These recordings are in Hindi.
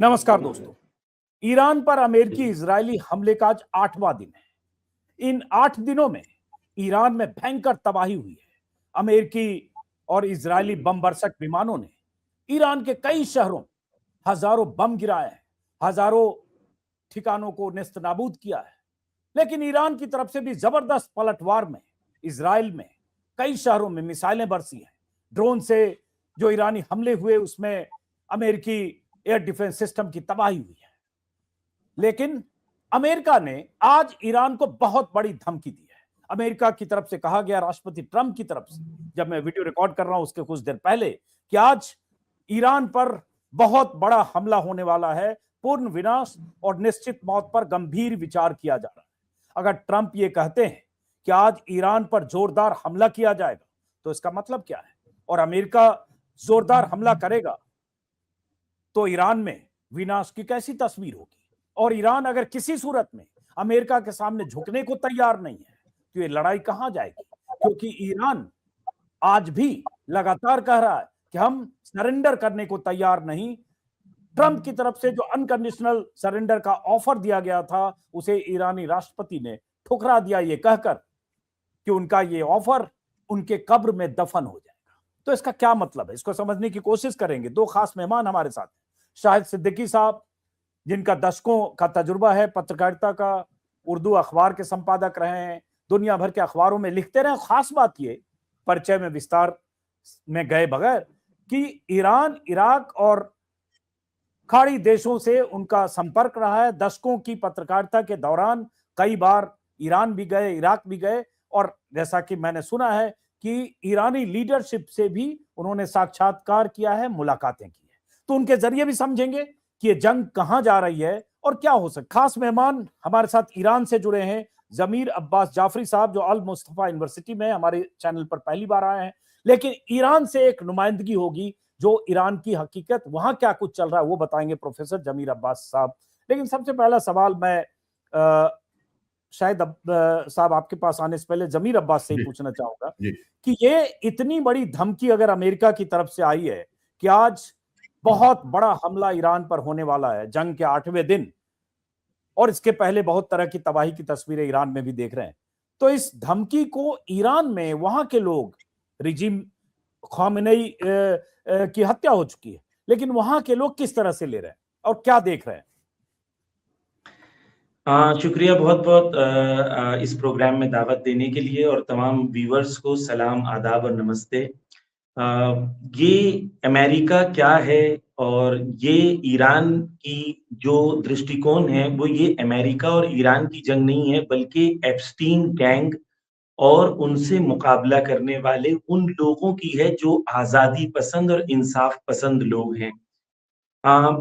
नमस्कार दोस्तों। ईरान पर अमेरिकी इजरायली हमले का आज 8वां दिन है। इन 8 दिनों में ईरान में भयंकर तबाही हुई है। अमेरिकी और इजरायली बम बरसक विमानों ने ईरान के कई शहरों हजारों बम गिराए हैं, हजारों ठिकानों को नेस्तनाबूद किया है। लेकिन ईरान की तरफ से भी जबरदस्त पलटवार में इजराइल में कई शहरों में मिसाइलें बरसी हैं। ड्रोन से जो ईरानी हमले हुए उसमें अमेरिकी एयर डिफेंस सिस्टम की तबाही हुई है। लेकिन अमेरिका ने आज ईरान को बहुत बड़ी धमकी दी है। अमेरिका की तरफ से कहा गया, राष्ट्रपति ट्रंप की तरफ से, जब मैं वीडियो रिकॉर्ड कर रहा हूं उसके कुछ देर पहले, कि आज ईरान पर बहुत बड़ा हमला होने वाला है, पूर्ण विनाश और निश्चित मौत पर गंभीर विचार किया जा रहा है। अगर ट्रंप ये कहते हैं कि आज ईरान पर जोरदार हमला किया जाएगा तो इसका मतलब क्या है, और अमेरिका जोरदार हमला करेगा तो ईरान में विनाश की कैसी तस्वीर होगी। और ईरान अगर किसी सूरत में अमेरिका के सामने झुकने को तैयार नहीं है तो ये लड़ाई कहां जाएगी, क्योंकि ईरान आज भी लगातार कह रहा है कि हम सरेंडर करने को तैयार नहीं। ट्रंप की तरफ से जो अनकंडीशनल सरेंडर का ऑफर दिया गया था उसे ईरानी राष्ट्रपति ने ठुकरा दिया, ये कहकर कि उनका ये ऑफर उनके कब्र में दफन हो जाएगा। तो इसका क्या मतलब है, इसको समझने की कोशिश करेंगे। दो खास मेहमान हमारे साथ, शाहिद सिद्दीकी साहब, जिनका दशकों का तजुर्बा है पत्रकारिता का, उर्दू अखबार के संपादक रहे हैं, दुनिया भर के अखबारों में लिखते रहे। खास बात ये, परिचय में विस्तार में गए बगैर, कि ईरान, इराक और खाड़ी देशों से उनका संपर्क रहा है। दशकों की पत्रकारिता के दौरान कई बार ईरान भी गए, इराक भी गए, और जैसा कि मैंने सुना है कि ईरानी लीडरशिप से भी उन्होंने साक्षात्कार किया है, मुलाकातें की है। तो उनके जरिए भी समझेंगे कि ये जंग कहां जा रही है और क्या हो सकता। खास मेहमान हमारे साथ ईरान से जुड़े हैं जमीर अब्बास जाफरी साहब, जो अल मुस्तफा यूनिवर्सिटी में हमारे चैनल पर पहली बार आए हैं। लेकिन ईरान से एक नुमाइंदगी होगी, जो ईरान की हकीकत, वहां क्या कुछ चल रहा है वो बताएंगे प्रोफेसर जमीर अब्बास साहब। लेकिन सबसे पहला सवाल मैं शायद साहब आपके पास आने से पहले जमीर अब्बास से ही पूछना चाहूंगा कि ये इतनी बड़ी धमकी अगर अमेरिका की तरफ से आई है कि आज बहुत बड़ा हमला ईरान पर होने वाला है जंग के 8वें दिन, और इसके पहले बहुत तरह की तबाही की तस्वीरें ईरान में भी देख रहे हैं, तो इस धमकी को ईरान में वहां के लोग, रिजीम खामेनेई की हत्या हो चुकी है, लेकिन वहां के लोग किस तरह से ले रहे हैं और क्या देख रहे हैं? शुक्रिया बहुत बहुत इस प्रोग्राम में दावत देने के लिए, और तमाम व्यूवर्स को सलाम, आदाब और नमस्ते। ये अमेरिका क्या है और ये ईरान की जो दृष्टिकोण है वो ये अमेरिका और ईरान की जंग नहीं है, बल्कि एप्स्टीन गैंग और उनसे मुकाबला करने वाले उन लोगों की है जो आज़ादी पसंद और इंसाफ पसंद लोग हैं।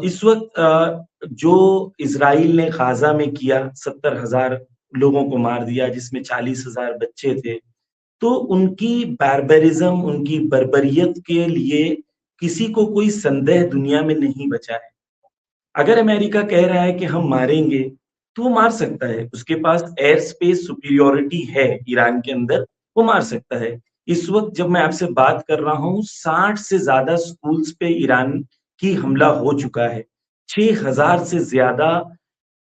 इस वक्त जो इजराइल ने गाजा में किया, 70,000 लोगों को मार दिया, जिसमें 40,000 बच्चे थे, तो उनकी बार्बरिज्म, उनकी बर्बरियत के लिए किसी को कोई संदेह दुनिया में नहीं बचा है। अगर अमेरिका कह रहा है कि हम मारेंगे, तो वो मार सकता है। उसके पास एयर स्पेस सुपीरियोरिटी है ईरान के अंदर, वो मार सकता है। इस वक्त जब मैं आपसे बात कर रहा हूँ, 60 से ज्यादा स्कूल्स पे ईरान की हमला हो चुका है। 6,000 से ज्यादा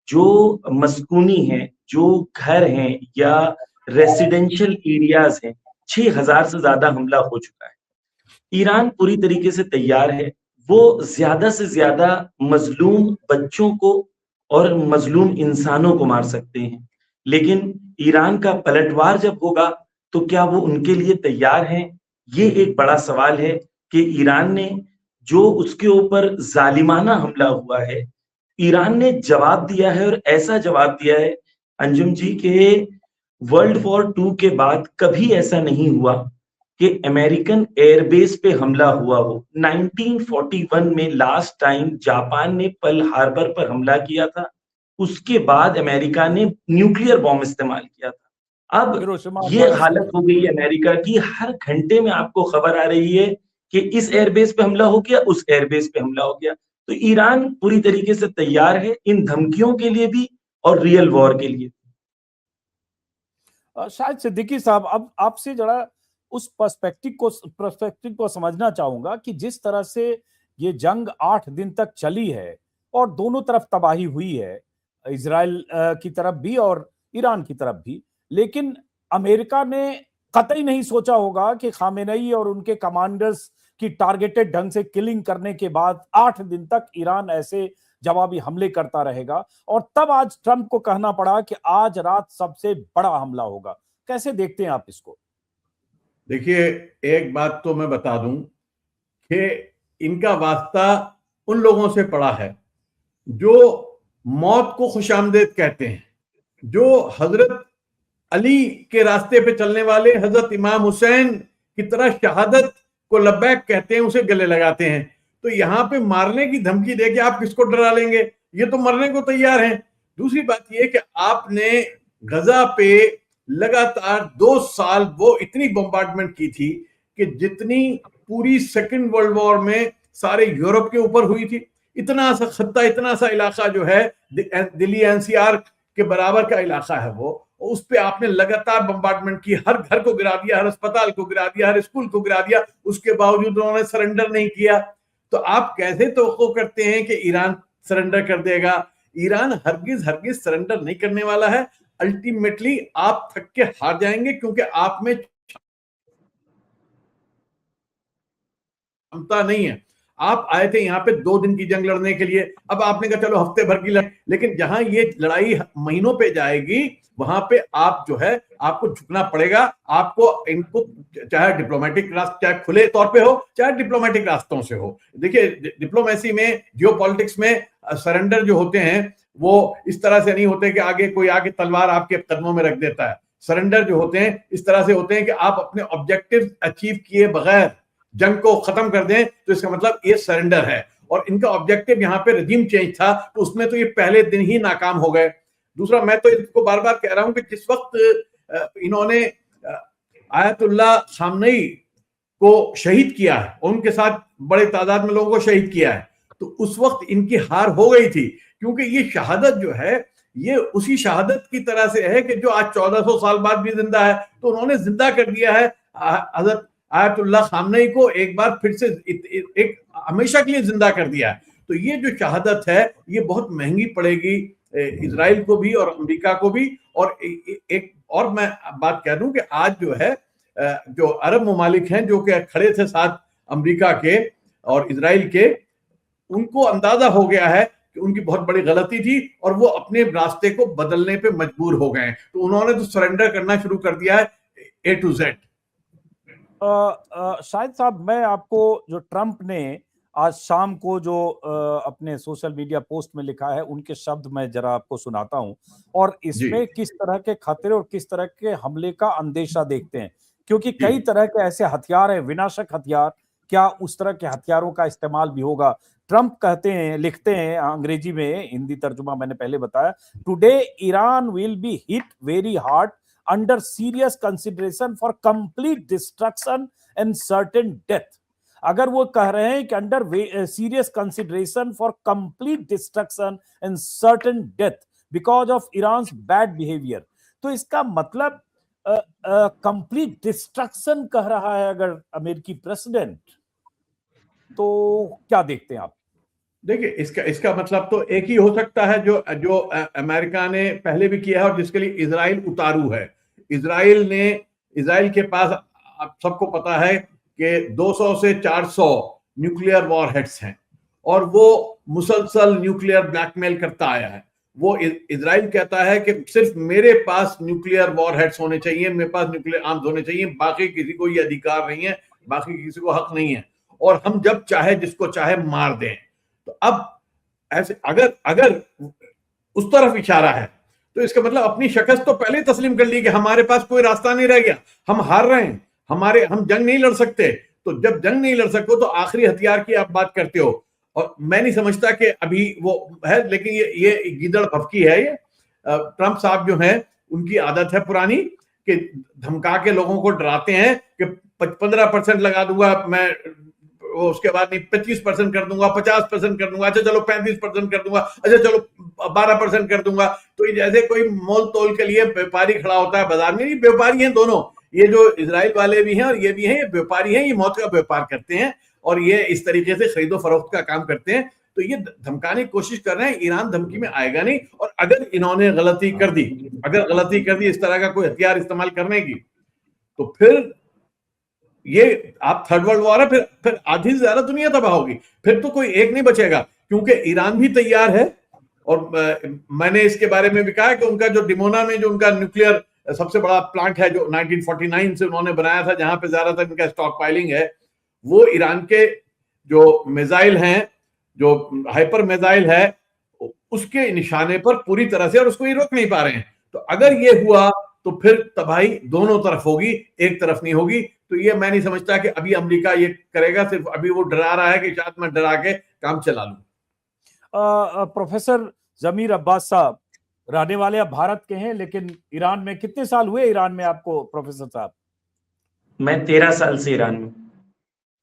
जो मस्कूनी है, जो घर हैं या रेसिडेंशियल एरियाज हैं, 6,000 से ज्यादा हमला हो चुका है। ईरान पूरी तरीके से तैयार है। वो ज्यादा से ज्यादा मजलूम बच्चों को और मजलूम इंसानों को मार सकते हैं, लेकिन ईरान का पलटवार जब होगा तो क्या वो उनके लिए तैयार हैं? ये एक बड़ा सवाल है कि ईरान ने जो उसके ऊपर जालिमाना हमला हुआ है, ईरान ने जवाब दिया है, और ऐसा जवाब दिया है अंजुम जी के वर्ल्ड वॉर 2 के बाद कभी ऐसा नहीं हुआ कि अमेरिकन एयरबेस पे हमला हुआ हो। 1941 में लास्ट टाइम जापान ने पर्ल हार्बर पर हमला किया था, उसके बाद अमेरिका ने न्यूक्लियर बॉम्ब इस्तेमाल किया था। अब ये हालत हो गई अमेरिका की, हर घंटे में आपको खबर आ रही है कि इस एयरबेस पे हमला हो गया, उस एयरबेस पे हमला हो गया। तो ईरान पूरी तरीके से तैयार है इन धमकियों के लिए भी और रियल वॉर के लिए। शायद सिद्दीकी साहब, अब आपसे जरा उस पर्सपेक्टिव को समझना चाहूंगा कि जिस तरह से ये जंग 8 दिन तक चली है, और दोनों तरफ तबाही हुई है, इजराइल की तरफ भी और ईरान की तरफ भी। लेकिन अमेरिका ने कतई नहीं सोचा होगा कि खामेनेई और उनके कमांडर्स की टारगेटेड ढंग से किलिंग करने के बाद 8 दिन तक ईरान ऐसे जवाबी हमले करता रहेगा, और तब आज ट्रंप को कहना पड़ा कि आज रात सबसे बड़ा हमला होगा। कैसे देखते हैं आप इसको? देखिए, एक बात तो मैं बता दूं कि इनका वास्ता उन लोगों से पड़ा है जो मौत को खुशामदीद कहते हैं, जो हजरत अली के रास्ते पे चलने वाले हजरत इमाम हुसैन की तरह शहादत को लब्बैक कहते हैं, उसे गले लगाते हैं। तो यहां पे मारने की धमकी दे के आप किसको डरा लेंगे? ये तो मरने को तैयार हैं। दूसरी बात यह कि आपने गजा पे लगातार 2 साल वो इतनी बम्बार्डमेंट की थी कि जितनी पूरी सेकंड वर्ल्ड वॉर में सारे यूरोप के ऊपर हुई थी। इतना सा खत्ता, इतना सा इलाका जो है दिल्ली एनसीआर के बराबर का इलाका है वो, उस पे आपने लगातार बम्बार्डमेंट की, हर घर को गिरा दिया, हर अस्पताल को गिरा दिया, हर स्कूल को गिरा दिया। उसके बावजूद उन्होंने सरेंडर नहीं किया। तो आप कैसे तवक्को करते हैं कि ईरान सरेंडर कर देगा? ईरान हरगिज हरगिज सरेंडर नहीं करने वाला है। अल्टीमेटली आप थक के हार जाएंगे, क्योंकि आप में क्षमता नहीं है। आप आए थे यहाँ पे 2 दिन की जंग लड़ने के लिए, अब आपने कहा चलो हफ्ते भर की लड़ाई, लेकिन जहां ये लड़ाई महीनों पे जाएगी वहां पे आप जो है आपको झुकना पड़ेगा। आपको इनको चाहे डिप्लोमेटिक रास्ते, चाहे खुले तौर पे हो, चाहे डिप्लोमेटिक रास्तों से हो। देखिए, डिप्लोमेसी में, जियोपॉलिटिक्स में सरेंडर जो होते हैं वो इस तरह से नहीं होते कि आगे कोई आके तलवार आपके कदमों में रख देता है। सरेंडर जो होते हैं इस तरह से होते हैं कि आप अपने ऑब्जेक्टिव अचीव किए बगैर जंग को खत्म कर दें, तो इसका मतलब ये सरेंडर है। और इनका ऑब्जेक्टिव यहाँ पे रजीम चेंज था, तो उसमें तो ये पहले दिन ही नाकाम हो गए। दूसरा, मैं तो इसको बार बार कह रहा हूं कि जिस वक्त इन्होंने आयतुल्लाह खामनेई को शहीद किया है, उनके साथ बड़े तादाद में लोगों को शहीद किया है, तो उस वक्त इनकी हार हो गई थी। क्योंकि ये शहादत जो है ये उसी शहादत की तरह से है कि जो आज 1400 साल बाद भी जिंदा है। तो उन्होंने जिंदा कर दिया है हजरत आयतुल्लाह खामनेई को, एक बार फिर से एक हमेशा के लिए जिंदा कर दिया है। तो ये जो शहादत है ये बहुत महंगी पड़ेगी इजराइल को भी और अमेरिका को भी। और एक और मैं बात कह दूं कि आज जो है जो अरब ममालिक हैं जो कि खड़े थे साथ अमेरिका के और इजराइल के, उनको अंदाजा हो गया है कि उनकी बहुत बड़ी गलती थी और वो अपने रास्ते को बदलने पे मजबूर हो गए। तो उन्होंने तो सरेंडर करना शुरू कर दिया है A to Z। शाहिद साहब, मैं आपको जो ट्रंप ने आज शाम को जो अपने सोशल मीडिया पोस्ट में लिखा है उनके शब्द मैं जरा आपको सुनाता हूं, और इसमें किस तरह के खतरे और किस तरह के हमले का अंदेशा देखते हैं। क्योंकि कई तरह के ऐसे हथियार हैं, विनाशक हथियार, क्या उस तरह के हथियारों का इस्तेमाल भी होगा? ट्रंप कहते हैं, लिखते हैं अंग्रेजी में, हिंदी तर्जुमा मैंने पहले बताया, today Iran will be hit very hard under serious consideration for complete destruction and certain death. अगर वो कह रहे हैं कि under serious consideration for complete destruction and certain death because of Iran bad behaviour, तो इसका मतलब कंप्लीट डिस्ट्रक्शन कह रहा है अगर अमेरिकी प्रेसिडेंट, तो क्या देखते हैं आप? देखिए, इसका मतलब तो एक ही हो सकता है जो जो अमेरिका ने पहले भी किया है और जिसके लिए इजराइल उतारू है। इजराइल के पास आप सबको पता है कि 200 से 400 न्यूक्लियर वॉरहेड्स हैं और वो मुसलसल न्यूक्लियर ब्लैकमेल करता आया है। वो इजराइल कहता है कि सिर्फ मेरे पास न्यूक्लियर वॉरहेड्स होने चाहिए, मेरे पास न्यूक्लियर आर्म्स होने चाहिए, बाकी किसी को ये अधिकार नहीं है, बाकी किसी को हक नहीं है, और हम जब चाहे जिसको चाहे मार दें। तो अब ऐसे अगर उस तरफ इशारा है तो इसका मतलब अपनी शिकस्त तो पहले ही तस्लीम कर ली कि हमारे पास कोई रास्ता नहीं रह गया, हम हार रहे हैं, हम जंग नहीं लड़ सकते। तो जब जंग नहीं लड़ सको तो आखिरी हथियार की आप बात करते हो। और मैं नहीं समझता कि अभी वो है, लेकिन ये गीदड़ भभकी है। ये ट्रंप साहब जो हैं उनकी आदत है पुरानी कि धमका के लोगों को डराते हैं कि 15% लगा दूंगा मैं, उसके बाद नहीं 25% कर दूंगा, 50% कर दूंगा, अच्छा चलो 35% कर दूंगा, अच्छा चलो 12% कर दूंगा। तो जैसे कोई मोल तोल के लिए व्यापारी खड़ा होता है बाजार में, ये व्यापारी हैं दोनों, ये जो इजराइल वाले भी हैं और ये भी हैं, ये व्यापारी हैं, ये मौत का व्यापार करते हैं और ये इस तरीके से खरीदो फरोख्त का काम करते हैं। तो ये धमकाने की कोशिश कर रहे हैं। ईरान धमकी में आएगा नहीं, और अगर इन्होंने गलती कर दी, इस तरह का कोई हथियार इस्तेमाल करने की, तो फिर ये आप थर्ड वर्ल्ड वॉर है, फिर आधी से ज्यादा दुनिया तबाह होगी, फिर तो कोई एक नहीं बचेगा, क्योंकि ईरान भी तैयार है। और मैंने इसके बारे में भी कहा कि उनका जो डिमोना में जो उनका न्यूक्लियर सबसे बड़ा प्लांट है, जो 1949 से उन्होंने बनाया था, जहां पे ज्यादातर इनका स्टॉक पाइलिंग है, वो ईरान के जो मिसाइल हैं, जो हाइपर मिसाइल है, उसके निशाने पर पूरी तरह से, और उसको ये रोक नहीं पा रहे हैं। तो अगर ये हुआ तो फिर तबाही दोनों तरफ होगी, एक तरफ नहीं होगी। तो ये मैं नहीं समझता कि अभी अमेरिका ये करेगा, सिर्फ अभी वो डरा रहा है कि शायद मैं डरा के काम चला लूं। प्रोफेसर जमीर अब्बास साहब, रहने वाले आप भारत के हैं, लेकिन ईरान में कितने साल हुए ईरान में आपको प्रोफेसर साहब? मैं 13 साल से ईरान में।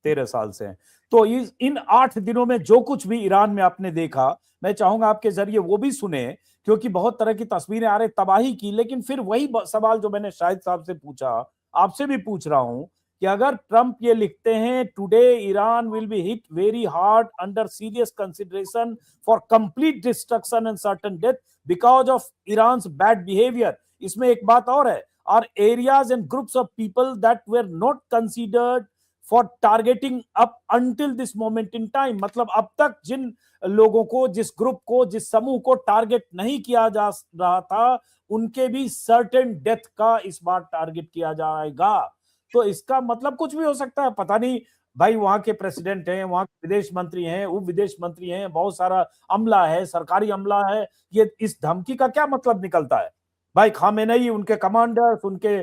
13 साल से हैं। तो इन 8 दिनों में जो कुछ भी ईरान में आपने देखा, मैं चाहूंगा आपके जरिए वो भी सुने, क्योंकि बहुत तरह की तस्वीरें आ रही तबाही की। लेकिन फिर वही सवाल जो मैंने शाहिद साहब से पूछा, आपसे भी पूछ रहा हूं कि अगर ट्रंप ये लिखते हैं today Iran will be hit very hard under serious consideration for complete destruction and certain death because of Iran's bad behaviour, इसमें एक बात और है, are areas and groups of people that were not considered for targeting up until this moment in time. मतलब अब तक जिन लोगों को, जिस ग्रुप को, जिस समूह को टारगेट नहीं किया जा रहा था, उनके भी सर्टेन डेथ का इस बार टारगेट किया जाएगा। तो इसका मतलब कुछ भी हो सकता है, पता नहीं भाई। वहां के प्रेसिडेंट हैं, वहां के विदेश मंत्री हैं, उप विदेश मंत्री हैं, बहुत सारा अमला है, सरकारी अमला है। ये इस धमकी का क्या मतलब निकलता है भाई? खामेनेई, उनके कमांडर्स, उनके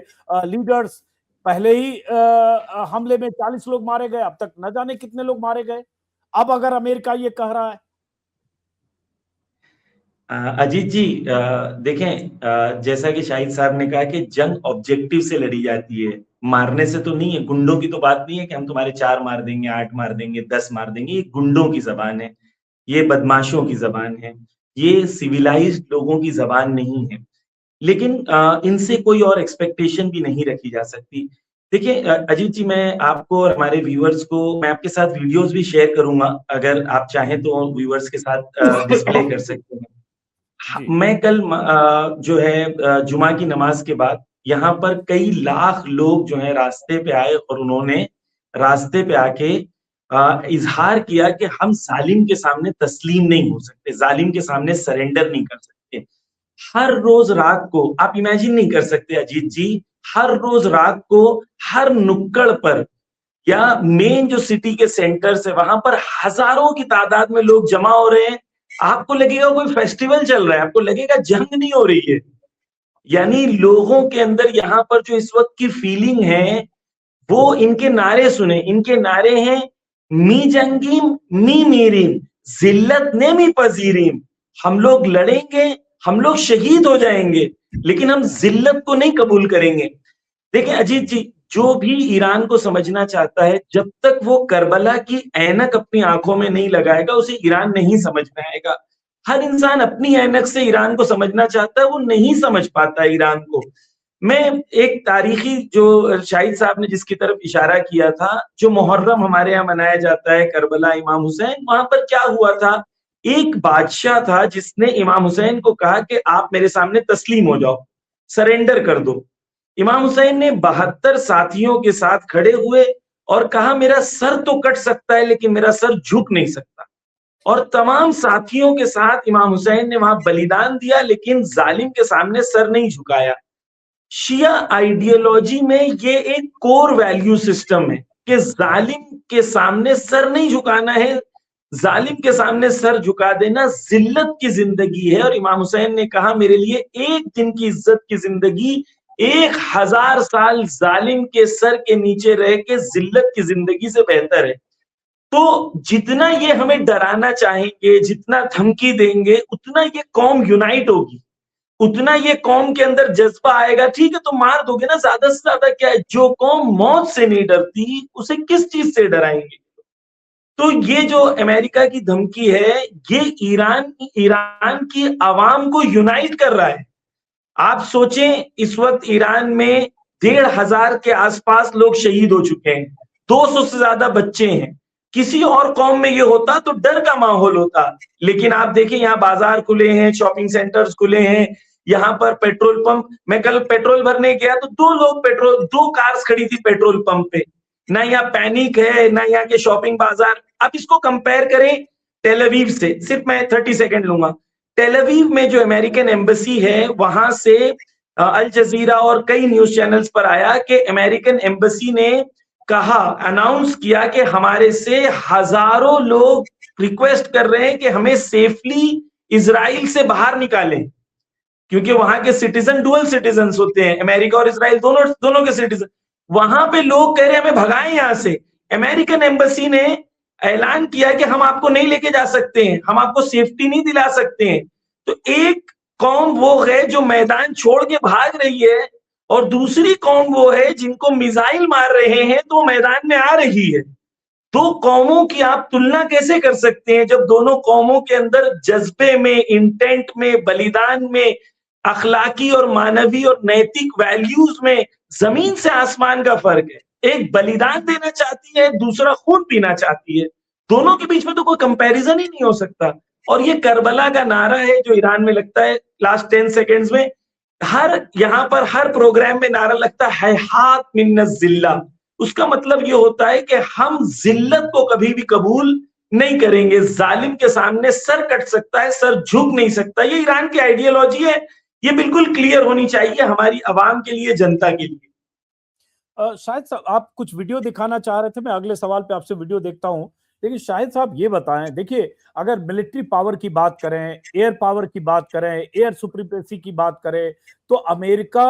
लीडर्स, पहले ही हमले में 40 लोग मारे गए, अब तक न जाने कितने लोग मारे गए। अब अगर अमेरिका ये कह रहा है। अजीत जी, देखें, जैसा कि शाहिद साहब ने कहा कि जंग ऑब्जेक्टिव से लड़ी जाती है, मारने से तो नहीं है। गुंडों की तो बात नहीं है कि हम तुम्हारे 4 मार देंगे, 8 मार देंगे, 10 मार देंगे। ये गुंडों की जबान है, ये बदमाशों की जबान है, ये सिविलाइज्ड लोगों की जबान नहीं है। लेकिन इनसे कोई और एक्सपेक्टेशन भी नहीं रखी जा सकती। देखिए अजीत जी, मैं आपको और हमारे व्यूअर्स को, मैं आपके साथ वीडियोस भी शेयर करूंगा, अगर आप चाहें तो व्यूअर्स के साथ डिस्प्ले कर सकते हैं। मैं कल जो है जुमा की नमाज के बाद यहाँ पर कई लाख लोग जो है रास्ते पे आए, और उन्होंने रास्ते पे आके इजहार किया कि हम जालिम के सामने तस्लीम नहीं हो सकते, जालिम के सामने सरेंडर नहीं कर सकते। हर रोज रात को, आप इमेजिन नहीं कर सकते अजीत जी, हर रोज रात को हर नुक्कड़ पर या मेन जो सिटी के सेंटर से, वहां पर हजारों की तादाद में लोग जमा हो रहे हैं। आपको लगेगा कोई फेस्टिवल चल रहा है, आपको लगेगा जंग नहीं हो रही है। यानी लोगों के अंदर यहाँ पर जो इस वक्त की फीलिंग है, वो इनके नारे सुने। इनके नारे हैं, मी जंगीम मी मीरीम जिल्लत ने मी पजीरीम। हम लोग लड़ेंगे, हम लोग शहीद हो जाएंगे, लेकिन हम जिल्लत को नहीं कबूल करेंगे। देखिए अजीत जी, जो भी ईरान को समझना चाहता है, जब तक वो करबला की ऐनक अपनी आंखों में नहीं लगाएगा, उसे ईरान नहीं समझ में आएगा। हर इंसान अपनी ऐनक से ईरान को समझना चाहता है, वो नहीं समझ पाता ईरान को। मैं एक तारीखी, जो शाहिद साहब ने जिसकी तरफ इशारा किया था, जो मुहर्रम हमारे यहाँ मनाया जाता है, करबला इमाम हुसैन, वहां पर क्या हुआ था, एक बादशाह था जिसने इमाम हुसैन को कहा कि आप मेरे सामने तस्लीम हो जाओ, सरेंडर कर दो। इमाम हुसैन ने 72 साथियों के साथ खड़े हुए और कहा, मेरा सर तो कट सकता है लेकिन मेरा सर झुक नहीं सकता। और तमाम साथियों के साथ इमाम हुसैन ने वहां बलिदान दिया, लेकिन जालिम के सामने सर नहीं झुकाया। शिया आइडियोलॉजी में ये एक कोर वैल्यू सिस्टम है कि जालिम के सामने सर नहीं झुकाना है, जालिम के सामने सर झुका देना जिल्लत की जिंदगी है। और इमाम हुसैन ने कहा, मेरे लिए एक दिन की इज्जत की जिंदगी 1000 साल जालिम के सर के नीचे रह के जिल्लत की जिंदगी से बेहतर है। तो जितना ये हमें डराना चाहेंगे, जितना धमकी देंगे, उतना ये कौम यूनाइट होगी, उतना ये कौम के अंदर जज्बा आएगा। ठीक है, तो मार दोगे ना, ज्यादा से ज्यादा क्या है, जो कौम मौत से नहीं डरती उसे किस चीज से डराएंगे। तो ये जो अमेरिका की धमकी है, ये ईरान की आवाम को यूनाइट कर रहा है। आप सोचें, इस वक्त ईरान में 1500 के आसपास लोग शहीद हो चुके हैं, 200 से ज्यादा बच्चे हैं। किसी और कौम में ये होता तो डर का माहौल होता, लेकिन आप देखिए यहाँ बाजार खुले हैं, शॉपिंग सेंटर्स खुले हैं, यहाँ पर पेट्रोल पंप, मैं कल पेट्रोल भरने गया तो दो कार्स खड़ी थी पेट्रोल पंप पे। ना यहाँ पैनिक है, ना यहाँ के शॉपिंग बाजार। आप इसको कंपेयर करें टेल अवीव से, सिर्फ मैं 30 सेकंड लूंगा। टेल अवीव में जो अमेरिकन एम्बेसी है, वहां से अल जजीरा और कई न्यूज चैनल्स पर आया कि अमेरिकन एम्बेसी ने कहा, अनाउंस किया कि हमारे से हजारों लोग रिक्वेस्ट कर रहे हैं कि हमें सेफली इजराइल से बाहर निकालें, क्योंकि वहां के सिटीजन डुअल सिटीजन होते हैं, अमेरिका और इजराइल दोनों के सिटीजन। वहां पे लोग कह रहे हैं हमें भगाएं यहां से। अमेरिकन एम्बेसी ने ऐलान किया कि हम आपको नहीं लेके जा सकते हैं, हम आपको सेफ्टी नहीं दिला सकते हैं। तो एक कौम वो है जो मैदान छोड़ के भाग रही है, और दूसरी कौम वो है जिनको मिसाइल मार रहे हैं तो मैदान में आ रही है। दो कौमों की आप तुलना कैसे कर सकते हैं, जब दोनों कौमों के अंदर जज्बे में, इंटेंट में, बलिदान में, अखलाकी और मानवी और नैतिक वैल्यूज में जमीन से आसमान का फर्क है। एक बलिदान देना चाहती है, दूसरा खून पीना चाहती है। दोनों के बीच में तो कोई कंपैरिजन ही नहीं हो सकता। और ये करबला का नारा है जो ईरान में लगता है लास्ट 10 सेकेंड्स में, यहाँ पर हर प्रोग्राम में नारा लगता है हाथ मिन्नत जिल्ला। उसका मतलब ये होता है कि हम जिल्लत को कभी भी कबूल नहीं करेंगे। जालिम के सामने सर कट सकता है, सर झुक नहीं सकता। ये ईरान की आइडियोलॉजी है, ये बिल्कुल क्लियर होनी चाहिए हमारी आवाम के लिए, जनता के लिए। शाहिद आप कुछ वीडियो दिखाना चाह रहे थे, मैं अगले सवाल पे आपसे वीडियो देखता हूं, लेकिन शाहिद साहब ये बताएं, देखिए अगर मिलिट्री पावर की बात करें, एयर पावर की बात करें, एयर सुप्रीमेसी की बात करें, तो अमेरिका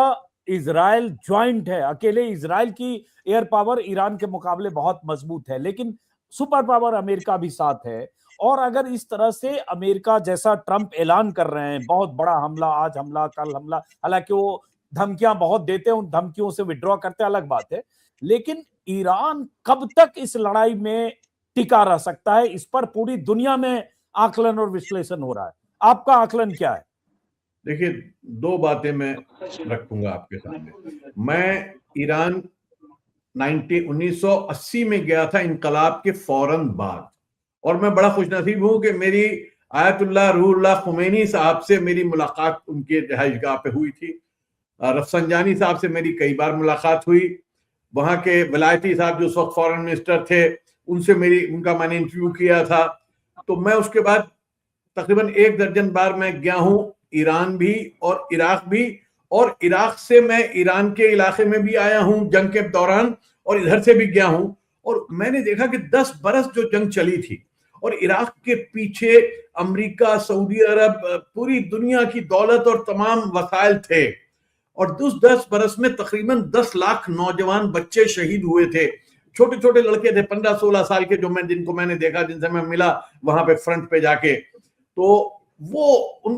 इजराइल ज्वाइंट है। अकेले इजराइल की एयर पावर ईरान के मुकाबले बहुत मजबूत है, लेकिन सुपर पावर अमेरिका भी साथ है। और अगर इस तरह से अमेरिका जैसा ट्रंप ऐलान कर रहे हैं, बहुत बड़ा हमला, आज हमला कल हमला, हालांकि वो धमकियां बहुत देते हैं, उन धमकियों से विड्रॉ करते हैं, अलग बात है, लेकिन ईरान कब तक इस लड़ाई में टिका रह सकता है, इस पर पूरी दुनिया में आकलन और विश्लेषण हो रहा है। आपका आकलन क्या है? देखिए, दो बातें मैं रखूंगा आपके सामने। मैं ईरान 1980 में गया था, इनकलाब के फौरन बाद, और मैं बड़ा खुशनसीब हूं कि मेरी आयतुल्लाह रूहुल्लाह खुमैनी साहब से मेरी मुलाकात उनके रिहाइशगाह पे हुई थी। रफसंजानी साहब से मेरी कई बार मुलाकात हुई। वहां के वलायती साहब जो उस वक्त फॉरेन मिनिस्टर थे, उनसे उनका मैंने इंटरव्यू किया था। तो मैं उसके बाद तकरीबन 1 दर्जन बार मैं गया हूं, ईरान भी और इराक भी। और इराक से मैं ईरान के इलाके में भी आया हूं जंग के दौरान, और इधर से भी गया हूं। और मैंने देखा कि 10 बरस जो जंग चली थी, और इराक के पीछे अमेरिका, सऊदी अरब, पूरी दुनिया की दौलत और तमाम वसाइल थे, और 10 बरस में तकरीबन 10 लाख नौजवान बच्चे शहीद हुए थे। छोटे छोटे लड़के थे, 15-16 साल के, जिनको मैंने देखा, जिनसे मैं मिला वहां पे फ्रंट पे जाके। तो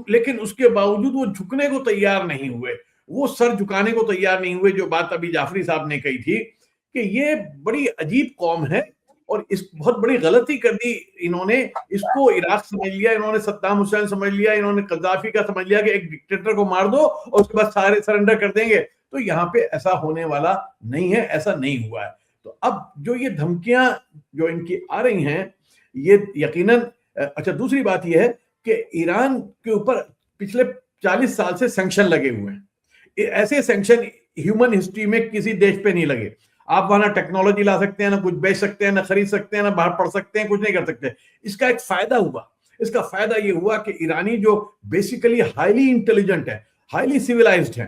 लेकिन उसके बावजूद वो झुकने को तैयार नहीं हुए, वो सर झुकाने को तैयार नहीं हुए। जो बात अभी जाफरी साहब ने कही थी कि ये बड़ी अजीब कौम है, और इस बहुत बड़ी गलती कर दी इन्होंने। इसको इराक समझ लिया इन्होंने, सद्दाम हुसैन समझ लिया इन्होंने, कद्दाफी का समझ लिया कि एक डिक्टेटर को मार दो और उसके बाद सारे सरेंडर कर देंगे। तो यहाँ पे ऐसा होने वाला नहीं है, ऐसा नहीं हुआ है। तो अब जो ये धमकियां जो इनकी आ रही हैं, ये यकीनन अच्छा। दूसरी बात यह है कि ईरान के ऊपर पिछले 40 साल से सैंक्शन लगे हुए हैं। ऐसे सैंक्शन ह्यूमन हिस्ट्री में किसी देश पे नहीं लगे। आप वहां ना टेक्नोलॉजी ला सकते हैं, ना कुछ बेच सकते हैं, ना खरीद सकते हैं, ना बाहर पढ़ सकते हैं, कुछ नहीं कर सकते। इसका एक फायदा हुआ, इसका फायदा ये हुआ कि ईरानी जो बेसिकली हाईली इंटेलिजेंट है, हाईली सिविलाइज्ड है,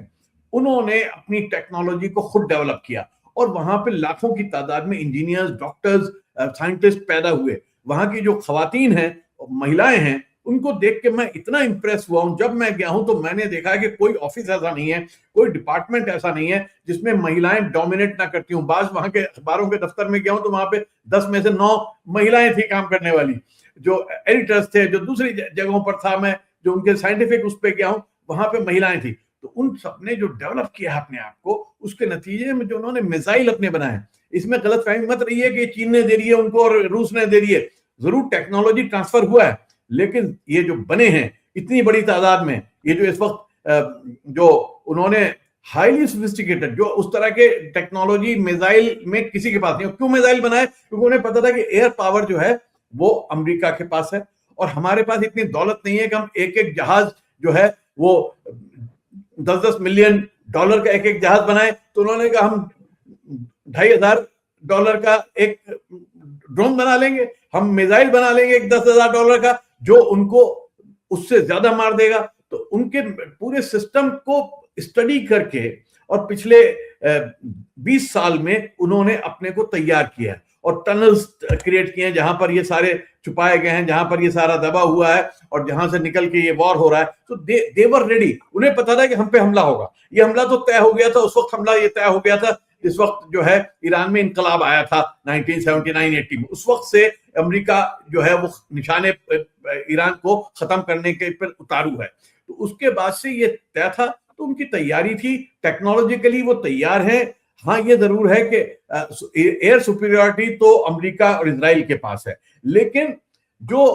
उन्होंने अपनी टेक्नोलॉजी को खुद डेवलप किया, और वहां पे लाखों की तादाद में इंजीनियर्स, डॉक्टर्स, साइंटिस्ट पैदा हुए। वहां की जो खवातीन हैं, महिलाएं हैं, उनको देख के मैं इतना इंप्रेस हुआ हूं। जब मैं गया हूं तो मैंने देखा कि कोई ऑफिस ऐसा नहीं है, कोई डिपार्टमेंट ऐसा नहीं है जिसमें महिलाएं डोमिनेट ना करती हूं। बाज वहां के अखबारों के दफ्तर में गया हूं तो वहां पे 10 में से 9 महिलाएं थी काम करने वाली, जो एडिटर्स थे। जो दूसरी जगहों पर था, मैं जो उनके साइंटिफिक उस पर गया हूं, वहां पे महिलाएं थी। तो उन सबने जो डेवलप किया अपने आप को, उसके नतीजे में जो उन्होंने मिसाइल अपने बनाए, इसमें गलतफहमी मत रही है कि चीन ने दे रही है उनको और रूस ने दे रही है। जरूर टेक्नोलॉजी ट्रांसफर हुआ है, लेकिन ये जो बने हैं इतनी बड़ी तादाद में, ये जो इस वक्त जो उन्होंने हाईली सोफिस्टिकेटेड, जो उस तरह के टेक्नोलॉजी मिसाइल में किसी के पास नहीं। क्यों मिसाइल बनाए? क्योंकि उन्हें पता था कि एयर पावर जो है वो अमेरिका के पास है और हमारे पास इतनी दौलत नहीं है कि हम एक एक जहाज जो है वो 10-10 मिलियन डॉलर का एक एक जहाज बनाए। तो उन्होंने कहा हम $2,500 का एक ड्रोन बना लेंगे, हम मिसाइल बना लेंगे एक $10,000 का, जो उनको उससे ज्यादा मार देगा। तो उनके पूरे सिस्टम को स्टडी करके और पिछले 20 साल में उन्होंने अपने को तैयार किया है और टनल्स क्रिएट किए हैं जहां पर ये सारे छुपाए गए हैं, जहां पर ये सारा दबा हुआ है और जहां से निकल के ये वॉर हो रहा है। तो दे वर रेडी। उन्हें पता था कि हम पे हमला होगा। ये हमला तो तय हो गया था उस वक्त, हमला ये तय हो गया था इस वक्त जो है ईरान में इनकलाब आया था 1979-80 में। उस वक्त से अमेरिका जो है वो निशाने ईरान को खत्म करने के पर उतारू है। तो उसके बाद से ये तय था, तो उनकी तैयारी थी, टेक्नोलॉजिकली वो तैयार है। हाँ, ये जरूर है कि एयर सुपीरियरिटी तो अमेरिका और इजराइल के पास है, लेकिन जो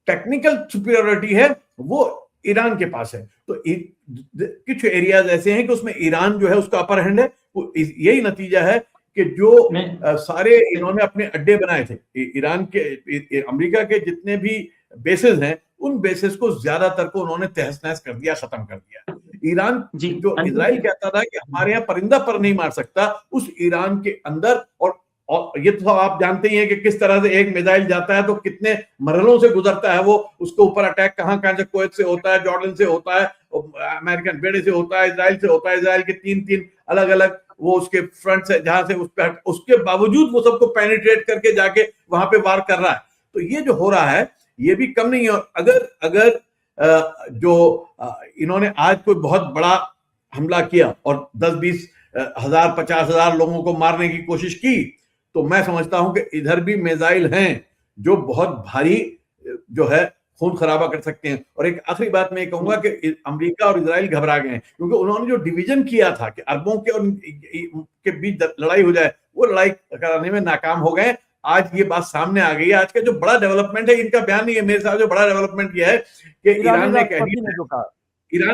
टेक्निकल सुपीरियरिटी है वो ईरान के पास है। तो कुछ एरियाज ऐसे हैं कि उसमें ईरान जो है उसका अपर हैंड है। यही नतीजा है कि जो सारे इन्होंने अपने अड्डे बनाए थे ईरान के, अमेरिका के जितने भी बेसेस हैं, उन बेसिस को ज्यादातर को उन्होंने तहस नहस कर दिया, खत्म कर दिया। ईरान जो इजराइल कहता था कि हमारे यहाँ परिंदा पर नहीं मार सकता, उस ईरान के अंदर और ये तो आप जानते ही हैं कि किस तरह से एक मिसाइल जाता है तो कितने मरहलों से गुजरता है वो, उसके ऊपर अटैक कहां कहां से, कुवैत से होता है, जॉर्डन से होता है, अमेरिकन बेड़े से होता है, इजराइल से होता है। इजराइल के 3 अलग अलग वो उसके फ्रंट से जहां से उस पर, उसके बावजूद वो सबको पेनिट्रेट करके जाके वहां पे वार कर रहा है। तो ये जो हो रहा है ये भी कम नहीं है। अगर जो इन्होंने आज कोई बहुत बड़ा हमला किया और 10-20 हजार 50,000 लोगों को मारने की कोशिश की, तो मैं समझता हूं कि इधर भी मिसाइल हैं जो बहुत भारी जो है खून खराबा कर सकते हैं। और एक आखिरी बात मैं कहूंगा कि अमेरिका और इजराइल घबरा गए हैं, क्योंकि उन्होंने जो डिवीजन किया था कि अरबों के और के बीच लड़ाई हो जाए, वो लड़ाई कराने में नाकाम हो गए। आज ये बात सामने आ गई है। आज का जो बड़ा डेवलपमेंट है, इनका बयान नहीं है मेरे साथ, जो बड़ा डेवलपमेंट यह है कि ईरान